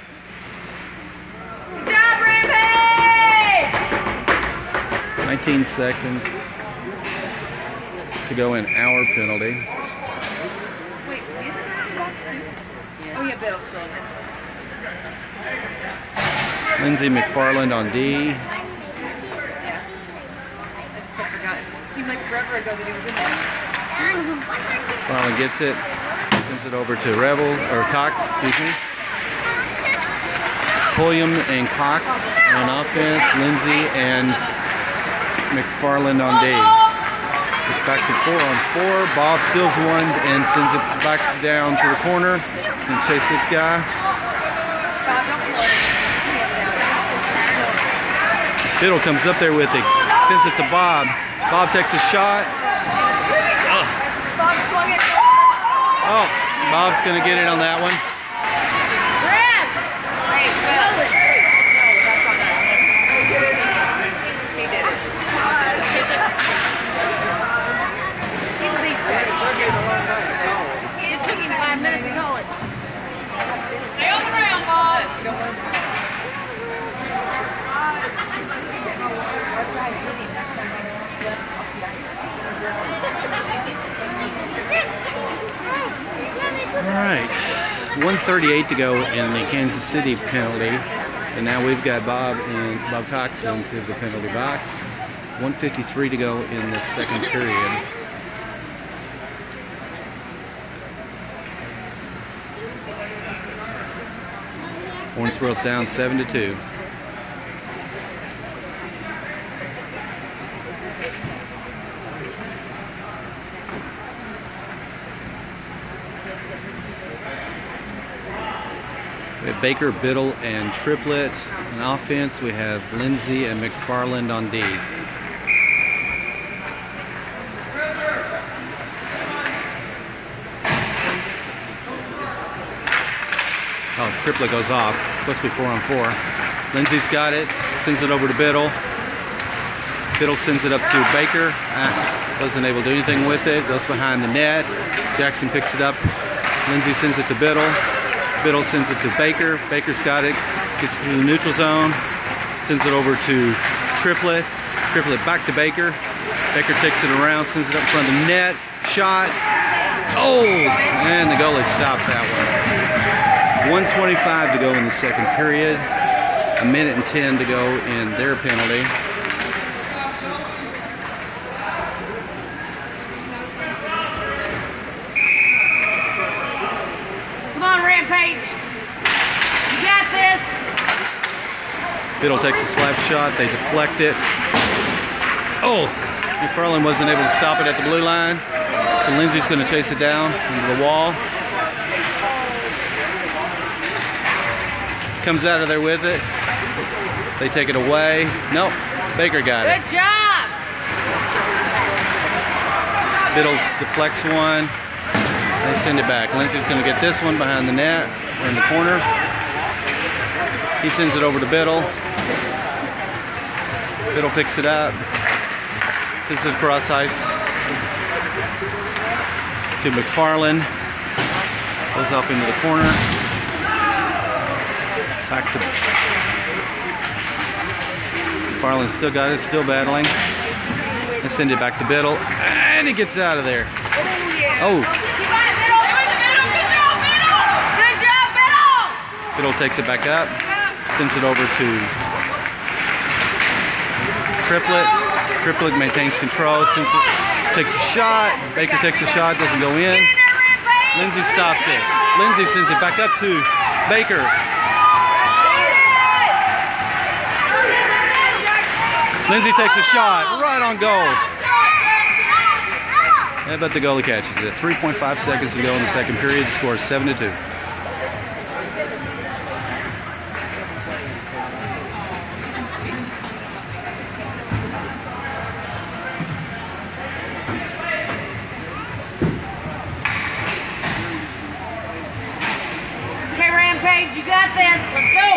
Speaker 2: Good job, Rampage!
Speaker 1: 19 seconds to go in our penalty.
Speaker 2: Wait, we have a box too? Oh yeah, Biddle's still in there.
Speaker 1: Lindsay McFarland on D.
Speaker 2: Yeah. I just had forgotten. It seemed like forever ago that he was in there.
Speaker 1: McFarland gets it. Sends it over to Rebel, or Cox, excuse me. Pulliam and Cox on offense. Lindsay and McFarland on D. It's back to 4-on-4. Bob steals one and sends it back down to the corner and chase this guy.
Speaker 2: Bob, don't blow it.
Speaker 1: Biddle comes up there with it. Sends it to Bob. Bob takes a shot.
Speaker 2: Bob swung it.
Speaker 1: Oh, Bob's going to get it on that one.
Speaker 2: Hey, Will. No, that's on us. He did it. He leaked it.
Speaker 3: It took him 5 minutes to call it.
Speaker 2: Stay on the ground, Bob.
Speaker 1: All right, 1:38 to go in the Kansas City penalty, and now we've got Bob Cox into the penalty box. 1:53 to go in the second period. Owensboro's down 7-2. We have Baker, Biddle, and Triplet. On offense, we have Lindsay and McFarland on D. Oh, Triplet goes off. It's supposed to be 4-on-4. Lindsay's got it. Sends it over to Biddle. Biddle sends it up to Baker. Wasn't able to do anything with it. Goes behind the net. Jackson picks it up. Lindsay sends it to Biddle. Biddle sends it to Baker. Baker's got it. Gets to the neutral zone. Sends it over to Triplet. Triplet back to Baker. Baker takes it around. Sends it up in front of the net. Shot. Oh! And the goalie stopped that one. 1:25 to go in the second period. 1:10 to go in their penalty.
Speaker 3: Come on, Rampage. You got this.
Speaker 1: Biddle takes a slap shot. They deflect it. Oh! McFarland wasn't able to stop it at the blue line. So Lindsay's going to chase it down into the wall. Comes out of there with it. They take it away. Nope. Baker got it.
Speaker 3: Good job.
Speaker 1: Biddle deflects one. They send it back. Lindsay's going to get this one behind the net or in the corner. He sends it over to Biddle. Biddle picks it up. Sends it across ice to McFarland. Goes up into the corner. Back to McFarland. Still got it. Still battling. They send it back to Biddle. And he gets out of there. Oh.
Speaker 3: Good
Speaker 1: Biddle takes it back up, sends it over to Triplet. Triplet maintains control, takes a shot. Baker takes a shot, doesn't go in. Lindsay stops it. Lindsay sends it back up to Baker. Lindsay takes a shot right on goal. But the goalie catches it. 3.5 seconds to go in the second period. The score is 7-2.
Speaker 3: Okay, Rampage, you got this. Let's go.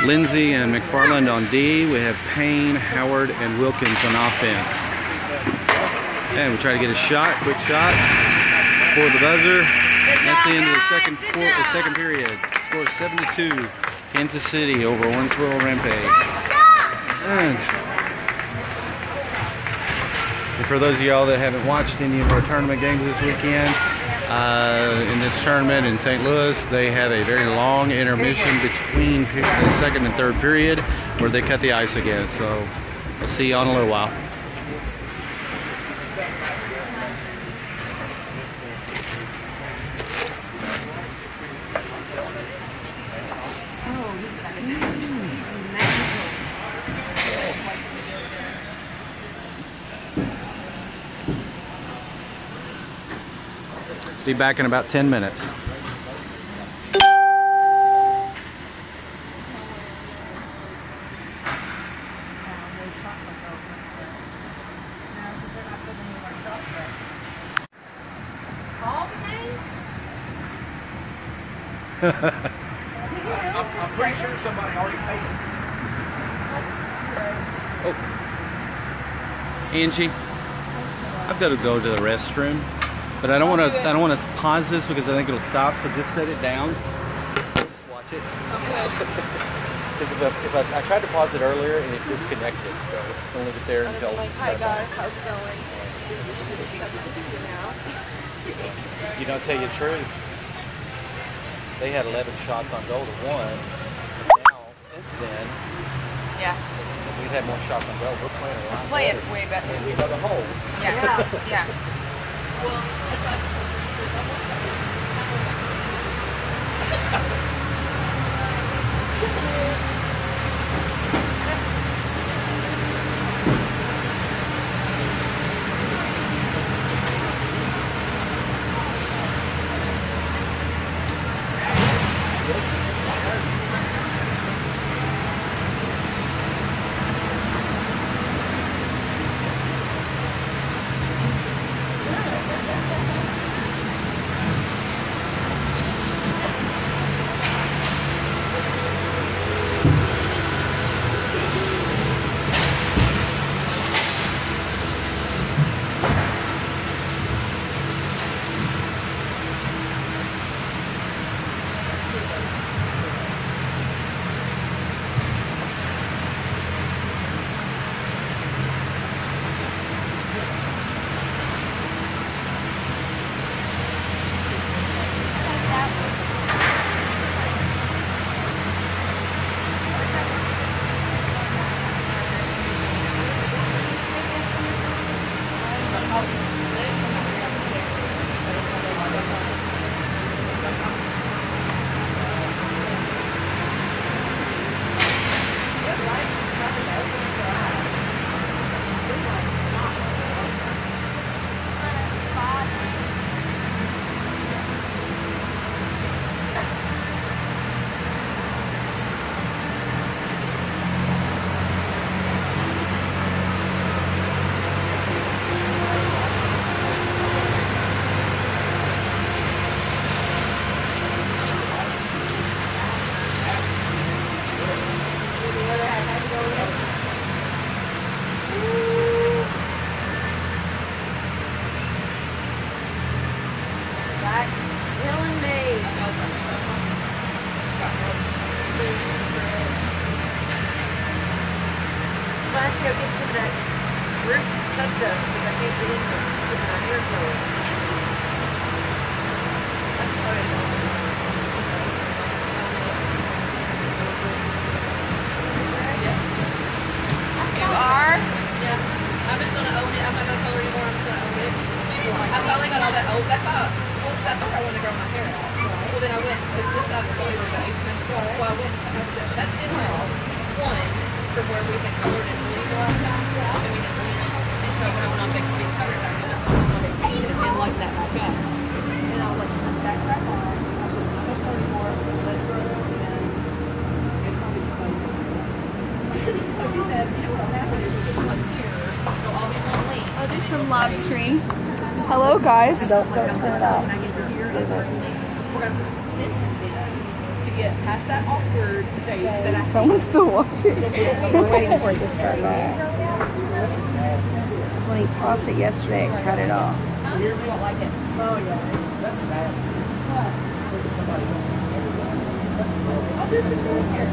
Speaker 1: Lindsay and McFarland on D. We have Payne, Howard, and Wilkins on offense. And we try to get a shot, quick shot for the buzzer. That's the end of the second period. Score is 7-2. Kansas City over Owensboro Rampage. And for those of y'all that haven't watched any of our tournament games this weekend, in this tournament in St. Louis, they have a very long intermission between the second and third period where they cut the ice again. So we'll see you all in a little while. Be back in about 10 minutes.
Speaker 4: I'm pretty sure somebody already paid it.
Speaker 1: Oh, Angie, I've got to go to the restroom. But I don't want to. I don't want to pause this because I think it'll stop. So just set it down. Just watch it. Because if I tried to pause it earlier and it disconnected, so I'm just gonna leave it there until.
Speaker 2: Hi guys, how's it going? Now.
Speaker 1: You don't tell you the truth. They had 11 shots on goal to 1. And now, since then,
Speaker 2: Yeah.
Speaker 1: we've had more shots on goal. We're playing a lot.
Speaker 2: Play it
Speaker 1: better.
Speaker 2: way better.
Speaker 1: And we dug a hole.
Speaker 2: Yeah. Yeah. Well,
Speaker 3: go get some of that root touch up because I can't get in there with my hair growing.
Speaker 2: I just You are? Yeah. I'm just gonna own it. I'm not gonna color anymore. I'm just gonna own it. I finally got all that old. That's why. Well, that's why I wanted to grow my hair out. Well, then I went because this side was always so asymmetrical. Well, I went. I said cut this off. One from where we had colored it blue the last time, and we had bleached. And so when I went on big cover back, I painted it in like that back up. And I was like, back on. I'm not gonna color anymore. Let it grow again. It's probably just like. So she said, you know what'll happen is we'll get to up here. They'll all be one lane.
Speaker 5: I'll do some live stream. Hello, guys.
Speaker 2: Don't turn it off. When I get to here, we're gonna put some extensions in to get past that awkward stage that I.
Speaker 5: Someone's still watching.
Speaker 3: We're waiting for it to start back. That's when he paused it yesterday and cut it off.
Speaker 2: You don't like it. Oh yeah.
Speaker 4: That's nasty.
Speaker 2: I'll do some more here.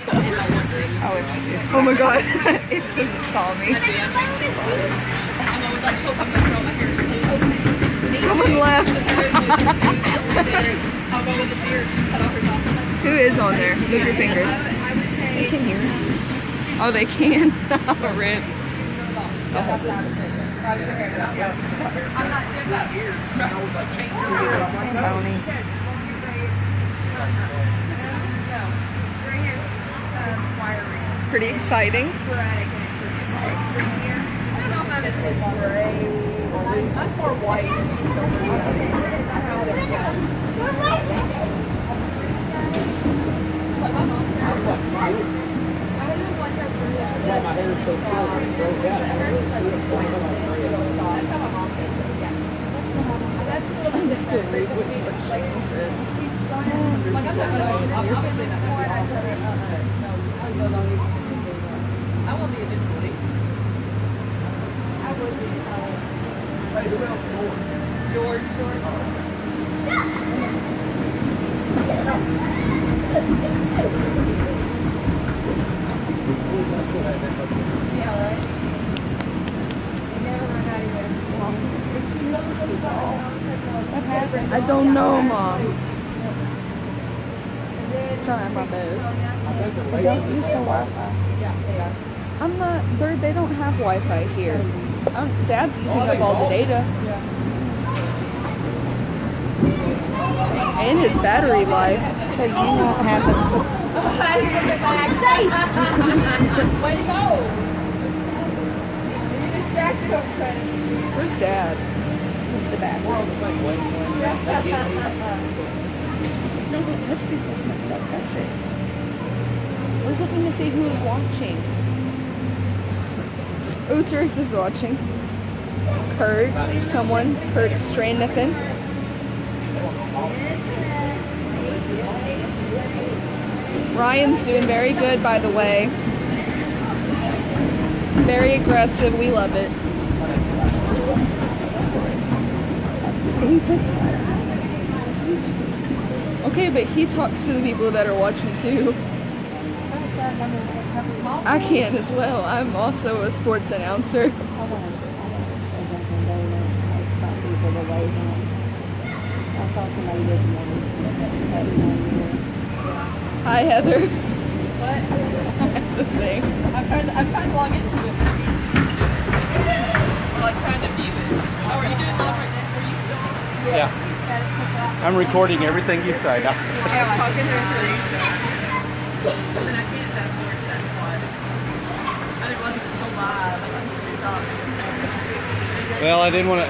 Speaker 2: If I want to.
Speaker 3: Oh, it's
Speaker 5: Oh my god. It's because it saw me.
Speaker 2: At the end, I'm always like hoping to throw my hair in.
Speaker 5: Someone left.
Speaker 2: I'll go with the seer. She cut off her top.
Speaker 5: Who is on there? Look your finger.
Speaker 2: I would say.
Speaker 3: You can hear it.
Speaker 5: Oh, they can. Rip.
Speaker 2: I'm not doing that.
Speaker 3: Phony.
Speaker 5: Pretty exciting.
Speaker 2: I don't know if I'm as gray. I'm more white.
Speaker 4: Why my hair is so short and broke out.
Speaker 5: I'm still reading what Shane said.
Speaker 2: Like I'm not gonna, obviously not gonna be all of it. I will be eventually. I would be.
Speaker 4: Hey, who else is going?
Speaker 2: George. Yeah, right. You never run out of here.
Speaker 3: It's supposed to be tall. What happened?
Speaker 5: I don't know, Mom. Trying my best.
Speaker 3: Don't use the Wi-Fi.
Speaker 5: I'm not. They don't have Wi-Fi here. Dad's using up all the data. And his battery life.
Speaker 3: So you won't have it.
Speaker 2: Way to go! You distracted him,
Speaker 5: Where's Dad?
Speaker 3: It's the back.
Speaker 4: We're on the same wavelength.
Speaker 3: No, don't touch people's stuff. Don't touch it.
Speaker 5: I was looking to see who was watching. Uters is watching. Kurt, someone. Kurt Stranithan. Ryan's doing very good, by the way. Very aggressive. We love it. Okay, but he talks to the people that are watching too. I can as well. I'm also a sports announcer. Hi, Heather.
Speaker 2: What?
Speaker 5: The thing.
Speaker 2: I'm trying to log into it. I'm like trying to view it. Oh, are you doing live right now? Are you still?
Speaker 1: Yeah. I'm recording everything you say now.
Speaker 2: I was talking to her today, so. And then I can't fast forward to that spot. I didn't realize it was so live. I thought it was stopped.
Speaker 1: Well, I didn't want to.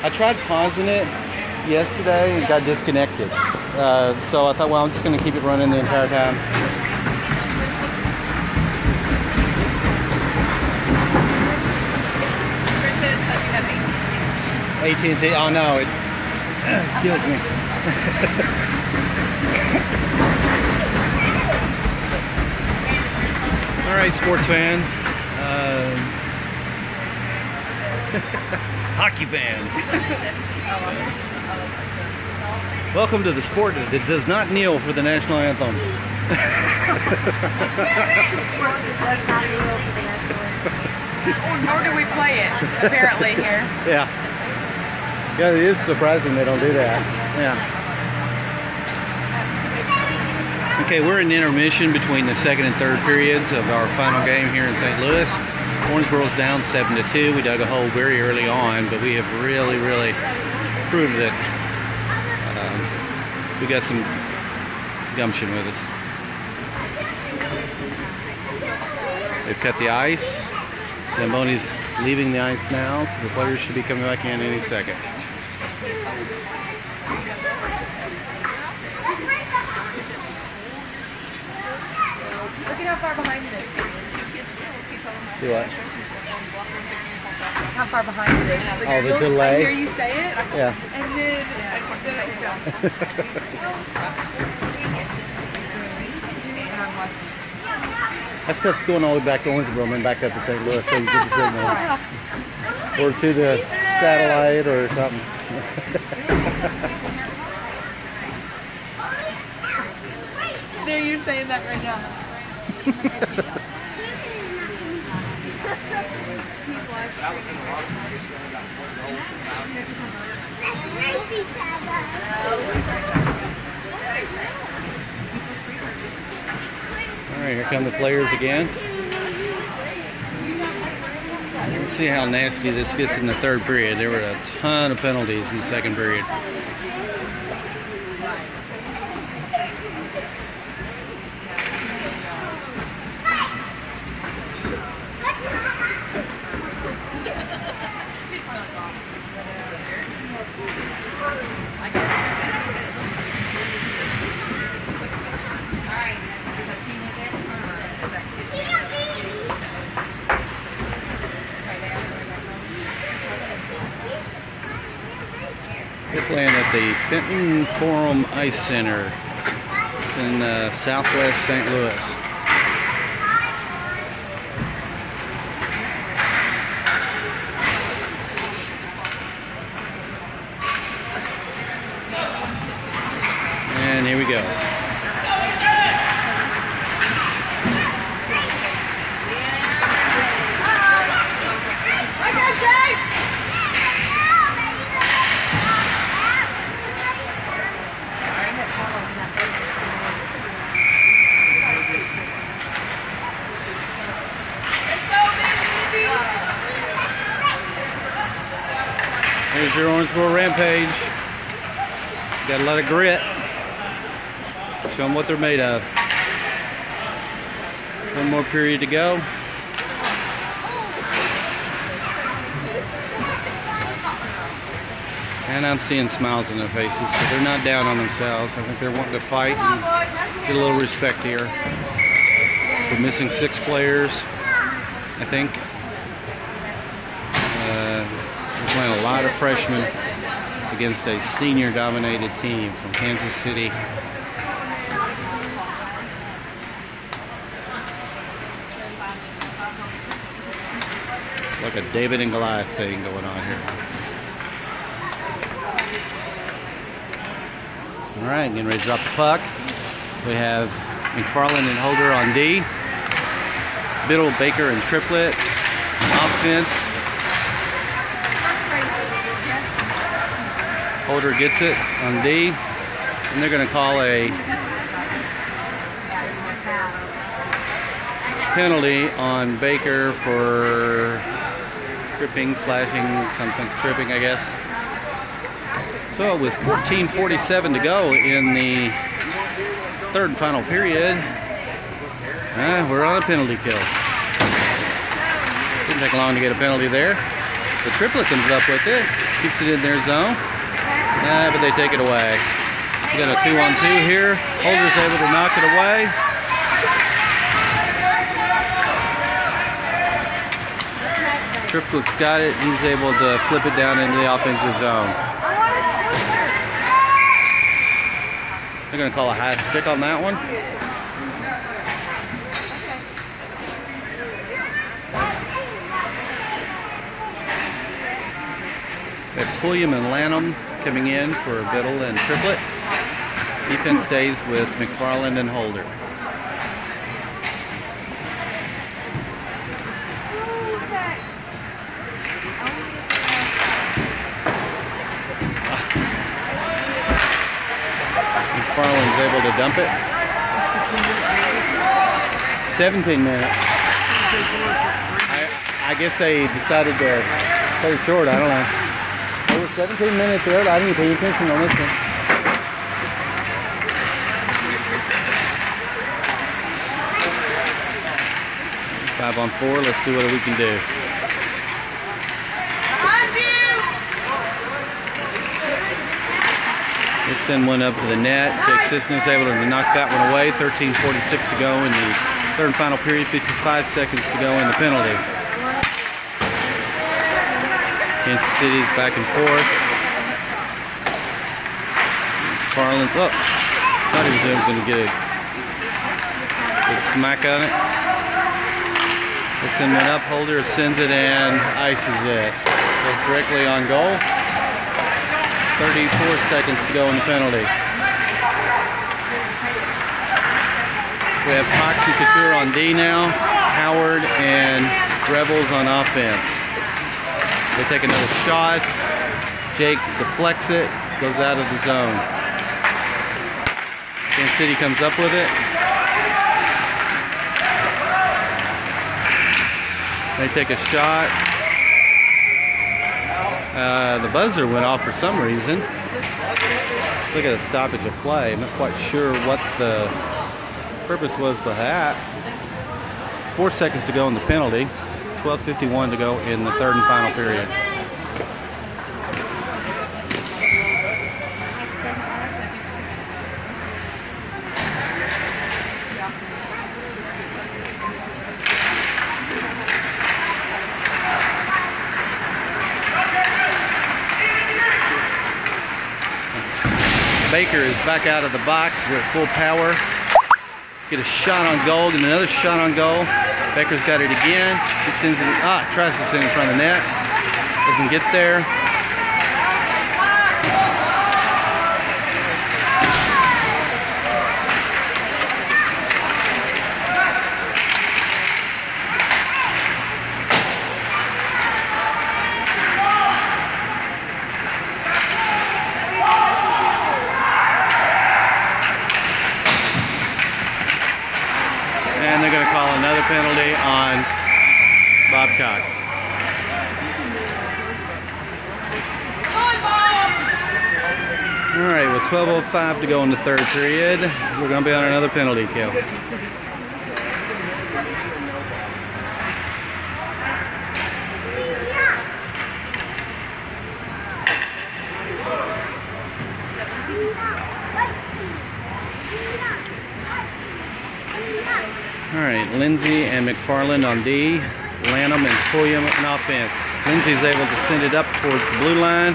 Speaker 1: I tried pausing it yesterday and got disconnected. So I thought, well, I'm just going to keep it running the entire time.
Speaker 2: Chris says because you have AT&T.
Speaker 1: AT&T. Oh no, it kills me. All right, sports fans. Hockey fans. Welcome to the sport that does not kneel for the national anthem.
Speaker 2: Nor do we play it, apparently, here.
Speaker 1: Yeah. Yeah, it is surprising they don't do that. Yeah. Okay, we're in intermission between the second and third periods of our final game here in St. Louis. Owensboro's down 7-2. We dug a hole very early on, but we have really proved that we got some gumption with us. They've cut the ice. Zamboni's leaving the ice now, so the players should be coming back in any second.
Speaker 3: Look at how far behind it is.
Speaker 1: Do what?
Speaker 3: How far behind it is.
Speaker 1: Oh, the delay.
Speaker 3: I hear you say it.
Speaker 1: Yeah.
Speaker 3: And then
Speaker 1: That's what's going all the way back to Owensboro and back up to St. Louis, so you get the signal. Or to the satellite or something.
Speaker 3: there you're saying that right now.
Speaker 1: All right, here come the players again. Let's see how nasty this gets in the third period. There were a ton of penalties in the second period. They're playing at the Fenton Forum Ice Center. It's in southwest St. Louis. And here we go. Here's your Owensboro Rampage. Got a lot of grit. Show them what they're made of. One more period to go. And I'm seeing smiles on their faces, so they're not down on themselves. I think they're wanting to fight and get a little respect here. We're missing 6 players, I think. We're playing a lot of freshmen against a senior-dominated team from Kansas City. Like a David and Goliath thing going on here. All right, getting ready to drop the puck. We have McFarland and Holder on D. Biddle, Baker, and Triplett on offense. Holder gets it on D. And they're going to call a penalty on Baker for tripping, slashing, something, tripping, I guess. So with 14:47 to go in the third and final period, we're on a penalty kill. Didn't take long to get a penalty there. The Triplet comes up with it, keeps it in their zone, but they take it away. We got a 2-on-2 here. Holder's able to knock it away. Triplet's got it. He's able to flip it down into the offensive zone. They're going to call a high stick on that one. We have Pulliam and Lanham coming in for Biddle and Triplett. Defense stays with McFarland and Holder. able to dump it. 17 minutes. I guess they decided to play short. I don't know. There were 17 minutes there. I didn't pay attention on this one. Five on four. Let's see what we can do. Let's send one up to the net. Jake Sisson is able to knock that one away. 13:46 to go in the third and final period. 55 seconds to go in the penalty. Kansas City's back and forth. Farland's up. Thought he was going to get a smack on it. They send one up. Holder sends it and ices it. Goes directly on goal. 34 seconds to go in the penalty. We have Cox and Couture on D now. Howard and Rebels on offense. They take another shot. Jake deflects it. Goes out of the zone. Kansas City comes up with it. They take a shot. The buzzer went off for some reason. Look at a stoppage of play. I'm not quite sure what the purpose was by that. 4 seconds to go in the penalty. 12:51 to go in the third and final period. Baker is back out of the box. We're at full power. Get a shot on goal, and another shot on goal. Baker's got it again. He sends it, tries to send it in front of the net. Doesn't get there. And they're going to call another penalty on Bob Cox. All right, with 12:05 to go in the third period, we're going to be on another penalty kill. All right, Lindsay and McFarland on D, Lanham and Pulliam on offense. Lindsay's able to send it up towards the blue line.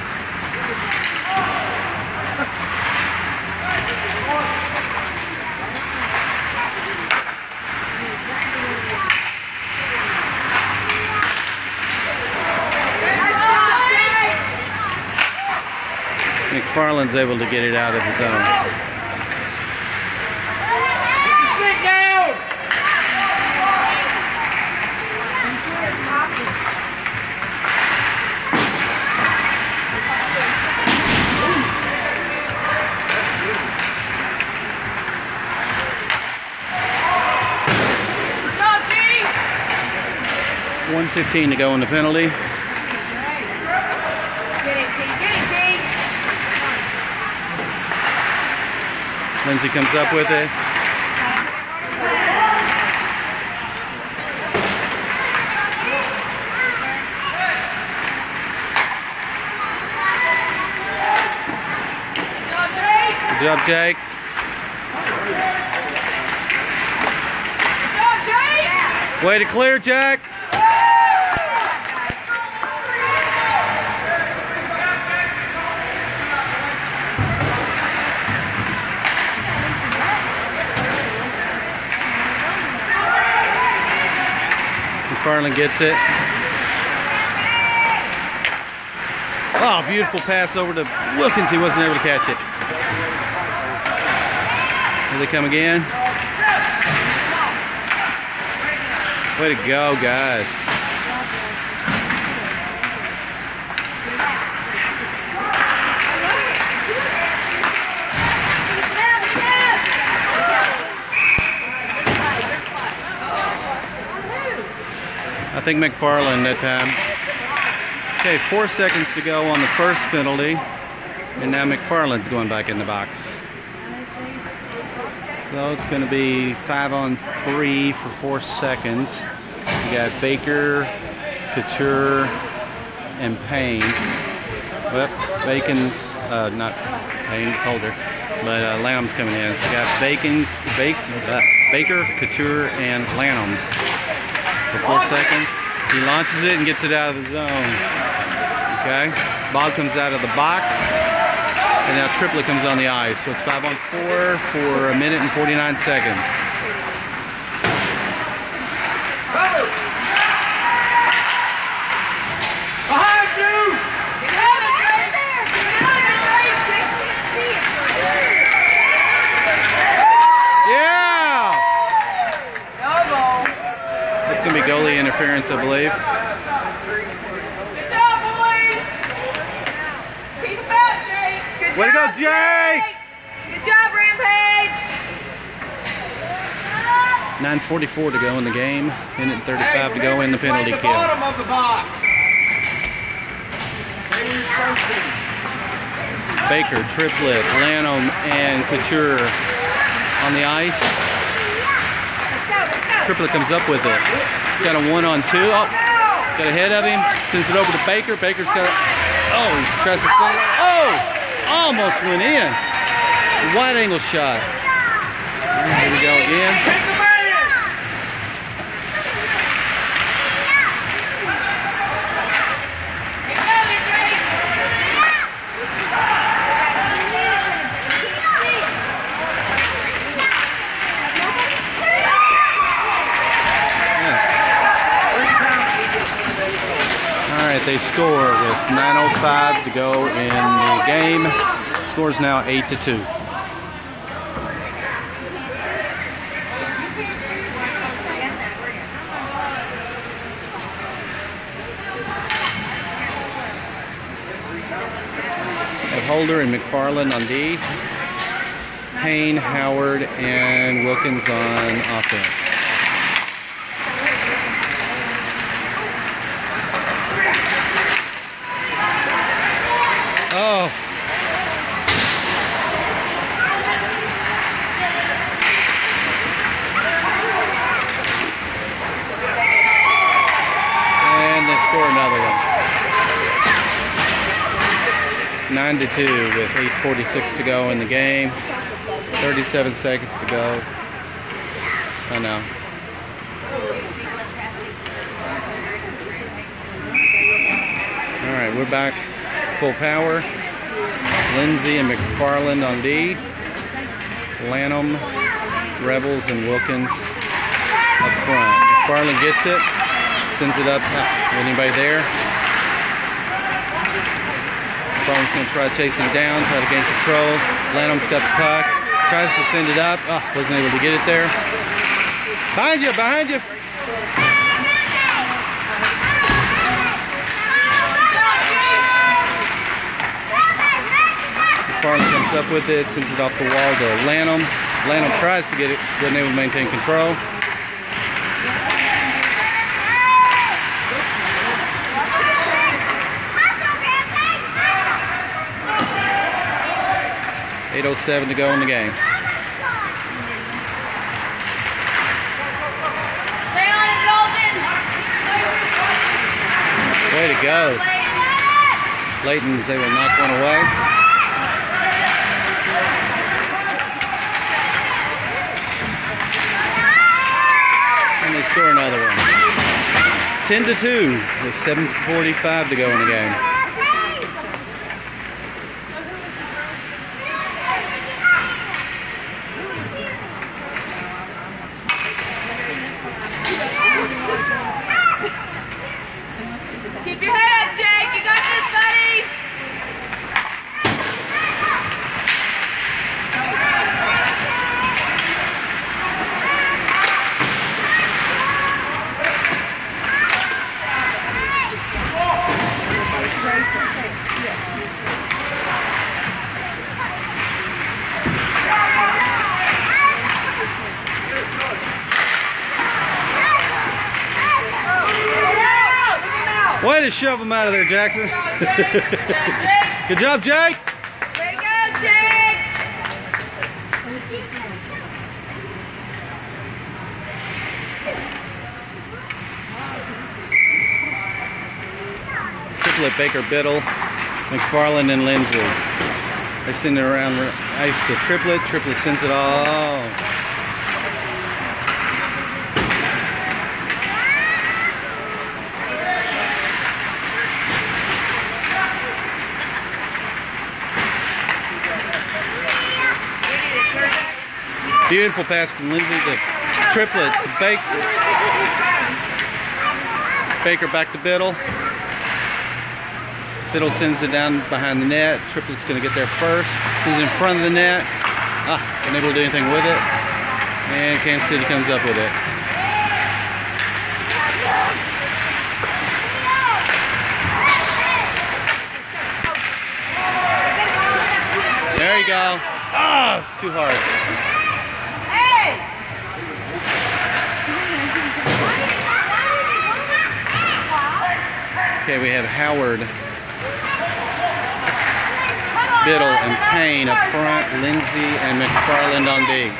Speaker 1: McFarland's able to get it out of the zone. .115 to go in the penalty.
Speaker 3: Get it, Pete.
Speaker 1: Lindsay comes up with it. Good job, Jake. Way to clear, Jack. McFarland gets it. Oh, beautiful pass over to Wilkins. He wasn't able to catch it. Here they come again. Way to go, guys. I think McFarland that time. Okay, 4 seconds to go on the first penalty. And now McFarland's going back in the box. So it's going to be 5-on-3 for 4 seconds. You got Baker, Couture, and Payne. Well, Bacon, not Payne, it's Holder. But Lanham's coming in. So you got Baker, Couture, and Lanham for 4 seconds. He launches it and gets it out of the zone. Okay, Bob comes out of the box. And now Triplet comes on the ice. So it's 5-on-4 for 1 minute and 49 seconds.
Speaker 4: Behind you!
Speaker 1: Yeah! That's going to be goalie interference, I believe.
Speaker 2: Good job, boys! Keep it back, Jake! Good
Speaker 1: Way to go,
Speaker 2: job,
Speaker 1: Jake!
Speaker 2: Good job, Rampage!
Speaker 1: 9:44 to go in the game. Minute and 35 to go in the penalty kill.
Speaker 4: Bottom of the box.
Speaker 1: Baker, Triplet, Lanham, and Couture on the ice. Triplet comes up with it. He's got a 1-on-2. Oh, got ahead of him. Sends it over to Baker. Baker's got a... Oh, he tries to send it. Oh! Almost went in. Wide angle shot. Here we go again. They score with 9:05 to go in the game. Score's now 8-2. Holder and McFarland on D. Payne, Howard, and Wilkins on offense. Oh. And they score another one. 9-2 with 8:46 to go in the game. 37 seconds to go. Oh no. All right, we're back. Full power. Lindsay and McFarland on D. Lanham, Rebels, and Wilkins up front. McFarland gets it, sends it up. Anybody there? McFarland's going to try to chase him down, try to gain control. Lanham's got the puck, tries to send it up. Oh, wasn't able to get it there. Behind you, behind you. McFarland comes up with it, sends it off the wall to Lanham. Lanham tries to get it, wasn't able to maintain control. .807 to go in the game.
Speaker 3: Stay on it, Golden.
Speaker 1: Way to go. Layton's able to knock one away. And they score another one. 10-2 with 7:45 to go in the game.
Speaker 2: Keep your head up, Jake. You got this, buddy.
Speaker 1: Way to shove them out of there, Jackson. Good job, Jake.
Speaker 2: Way to go, Jake.
Speaker 1: Triplet, Baker, Biddle, McFarland, and Lindsay. They send it around ice to Triplet. Triplet sends it all. Beautiful pass from Lindsay to Triplet to Baker. Baker back to Biddle. Biddle sends it down behind the net. Triplet's going to get there first. Sends it in front of the net. Unable to do anything with it. And Kansas City comes up with it. There you go. It's too hard. Okay, we have Howard, Biddle, and Payne up front, Lindsay and McFarland on D.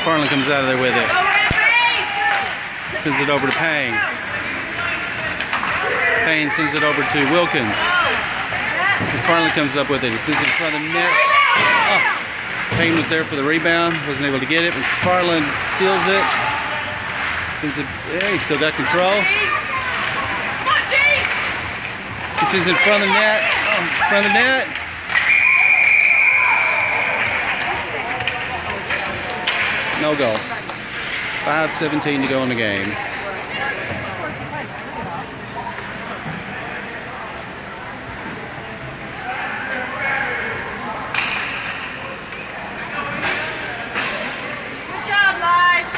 Speaker 1: McFarland comes out of there with it. Sends it over to Payne. Payne sends it over to Wilkins. McFarland comes up with it. He sends it in front of the net. Payne was there for the rebound. Wasn't able to get it. McFarland steals it. Sends it. Yeah, he's still got control. He sends it in front of the net. In front of the net. No goal. 5:17 to go in the game.
Speaker 3: Good job, Lige.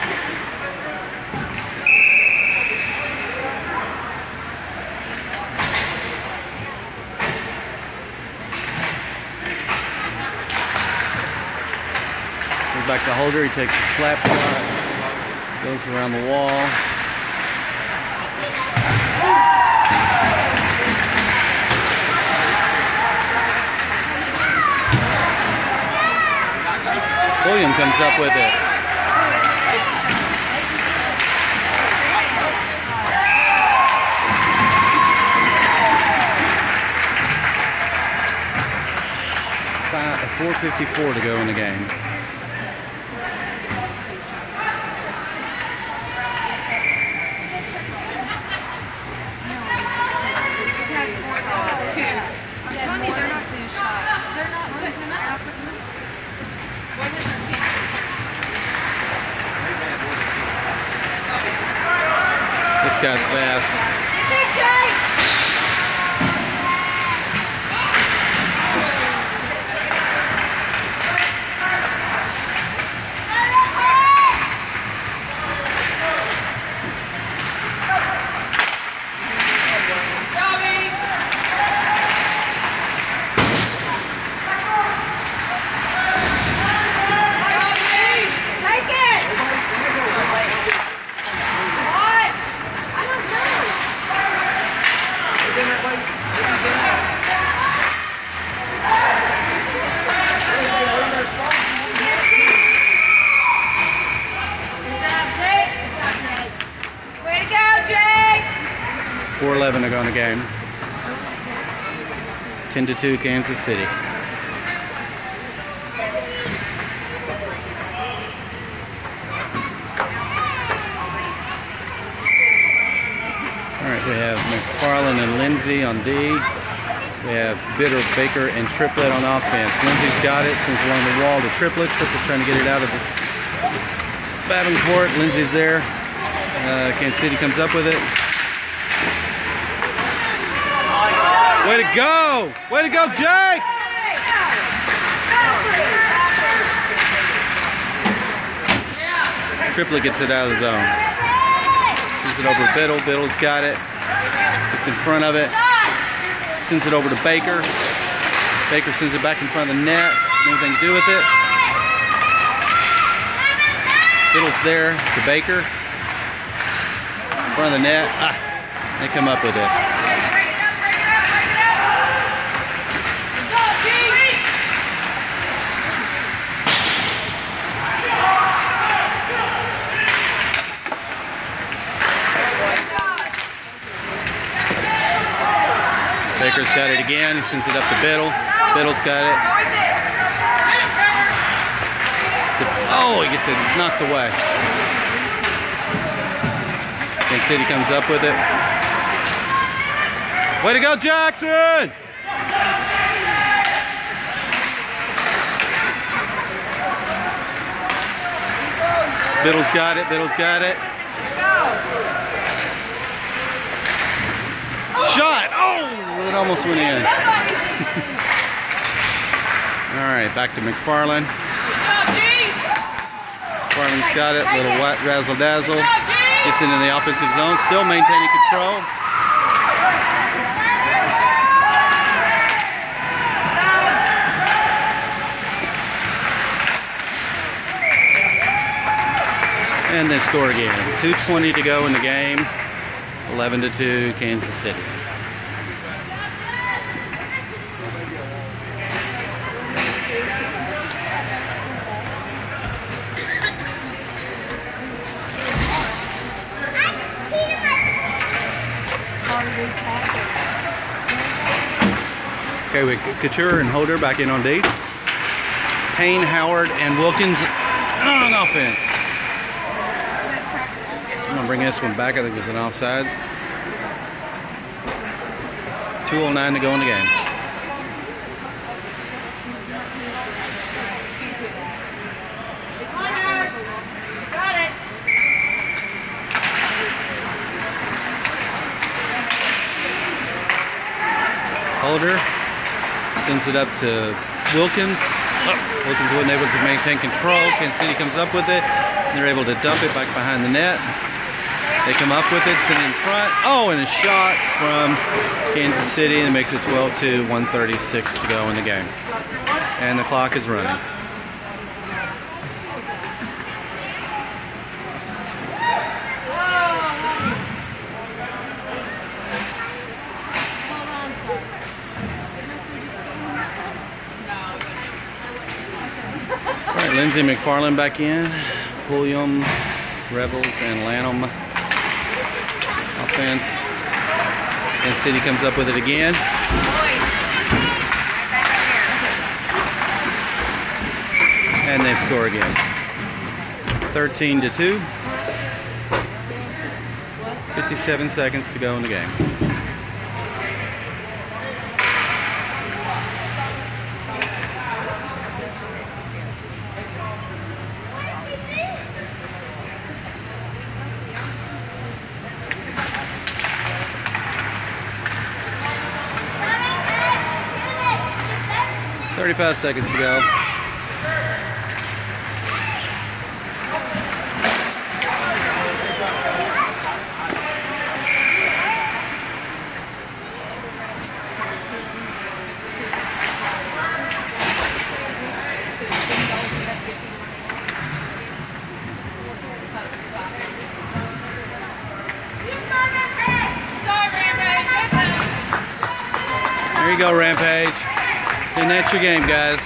Speaker 1: Back to Holder, he takes a slap shot, goes around the wall. William comes up with it. .454 to go in the game. This guy's fast.
Speaker 2: Way to go, Jake!
Speaker 1: 4:11 to go in the game. 10-2 Kansas City. All right, we have McFarland and Lindsay on D. We have Bitter, Baker, and Triplet on offense. Lindsay's got it, sends along the wall to Triplet. Triplet's trying to get it out of the battling for it. Lindsay's there. Kansas City comes up with it. Way to go! Way to go, Jake! Triplet gets it out of the zone. Sends it over to Biddle. Biddle's got it. Gets in front of it. Sends it over to Baker. Baker sends it back in front of the net. Anything to do with it? Biddle's there to Baker. In front of the net. They come up with it. Baker's got it again. He sends it up to Biddle. Biddle's got it. Oh, he gets it knocked away. Kansas City comes up with it. Way to go, Jackson! Biddle's got it. Biddle's got it. Shot! Oh! It almost went in. Alright, back to McFarland. McFarland's got it. Little razzle dazzle. Gets into the offensive zone. Still maintaining control. And they score again. 2:20 to go in the game. 11-2, Kansas City. Okay, with Couture and Holder back in on D. Payne, Howard, and Wilkins on offense. I'm going to bring this one back. I think it's an offsides. 2:09 to go in the game.
Speaker 3: Got it.
Speaker 1: Holder sends it up to Wilkins. Wilkins wasn't able to maintain control. Kansas City comes up with it. They're able to dump it back behind the net. They come up with it, send it in front. Oh, and a shot from Kansas City, and it makes it 12-2, 1:36 to go in the game. And the clock is running. All right, Lindsay McFarland back in. Fulham, Rebels, and Lanham offense. Kansas City comes up with it again. And they score again. 13-2. 57 seconds to go in the game. Thirty-five seconds to go. There you go, Rampage. And that's your game, guys.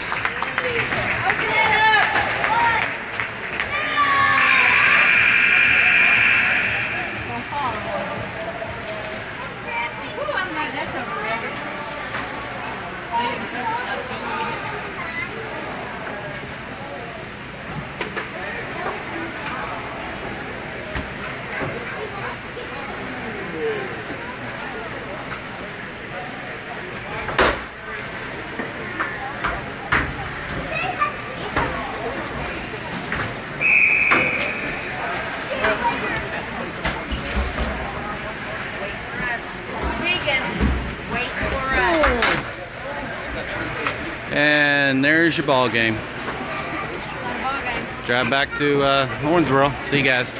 Speaker 1: And there's your ball game.
Speaker 3: Not a ball game.
Speaker 1: Drive back to Owensboro. See you guys.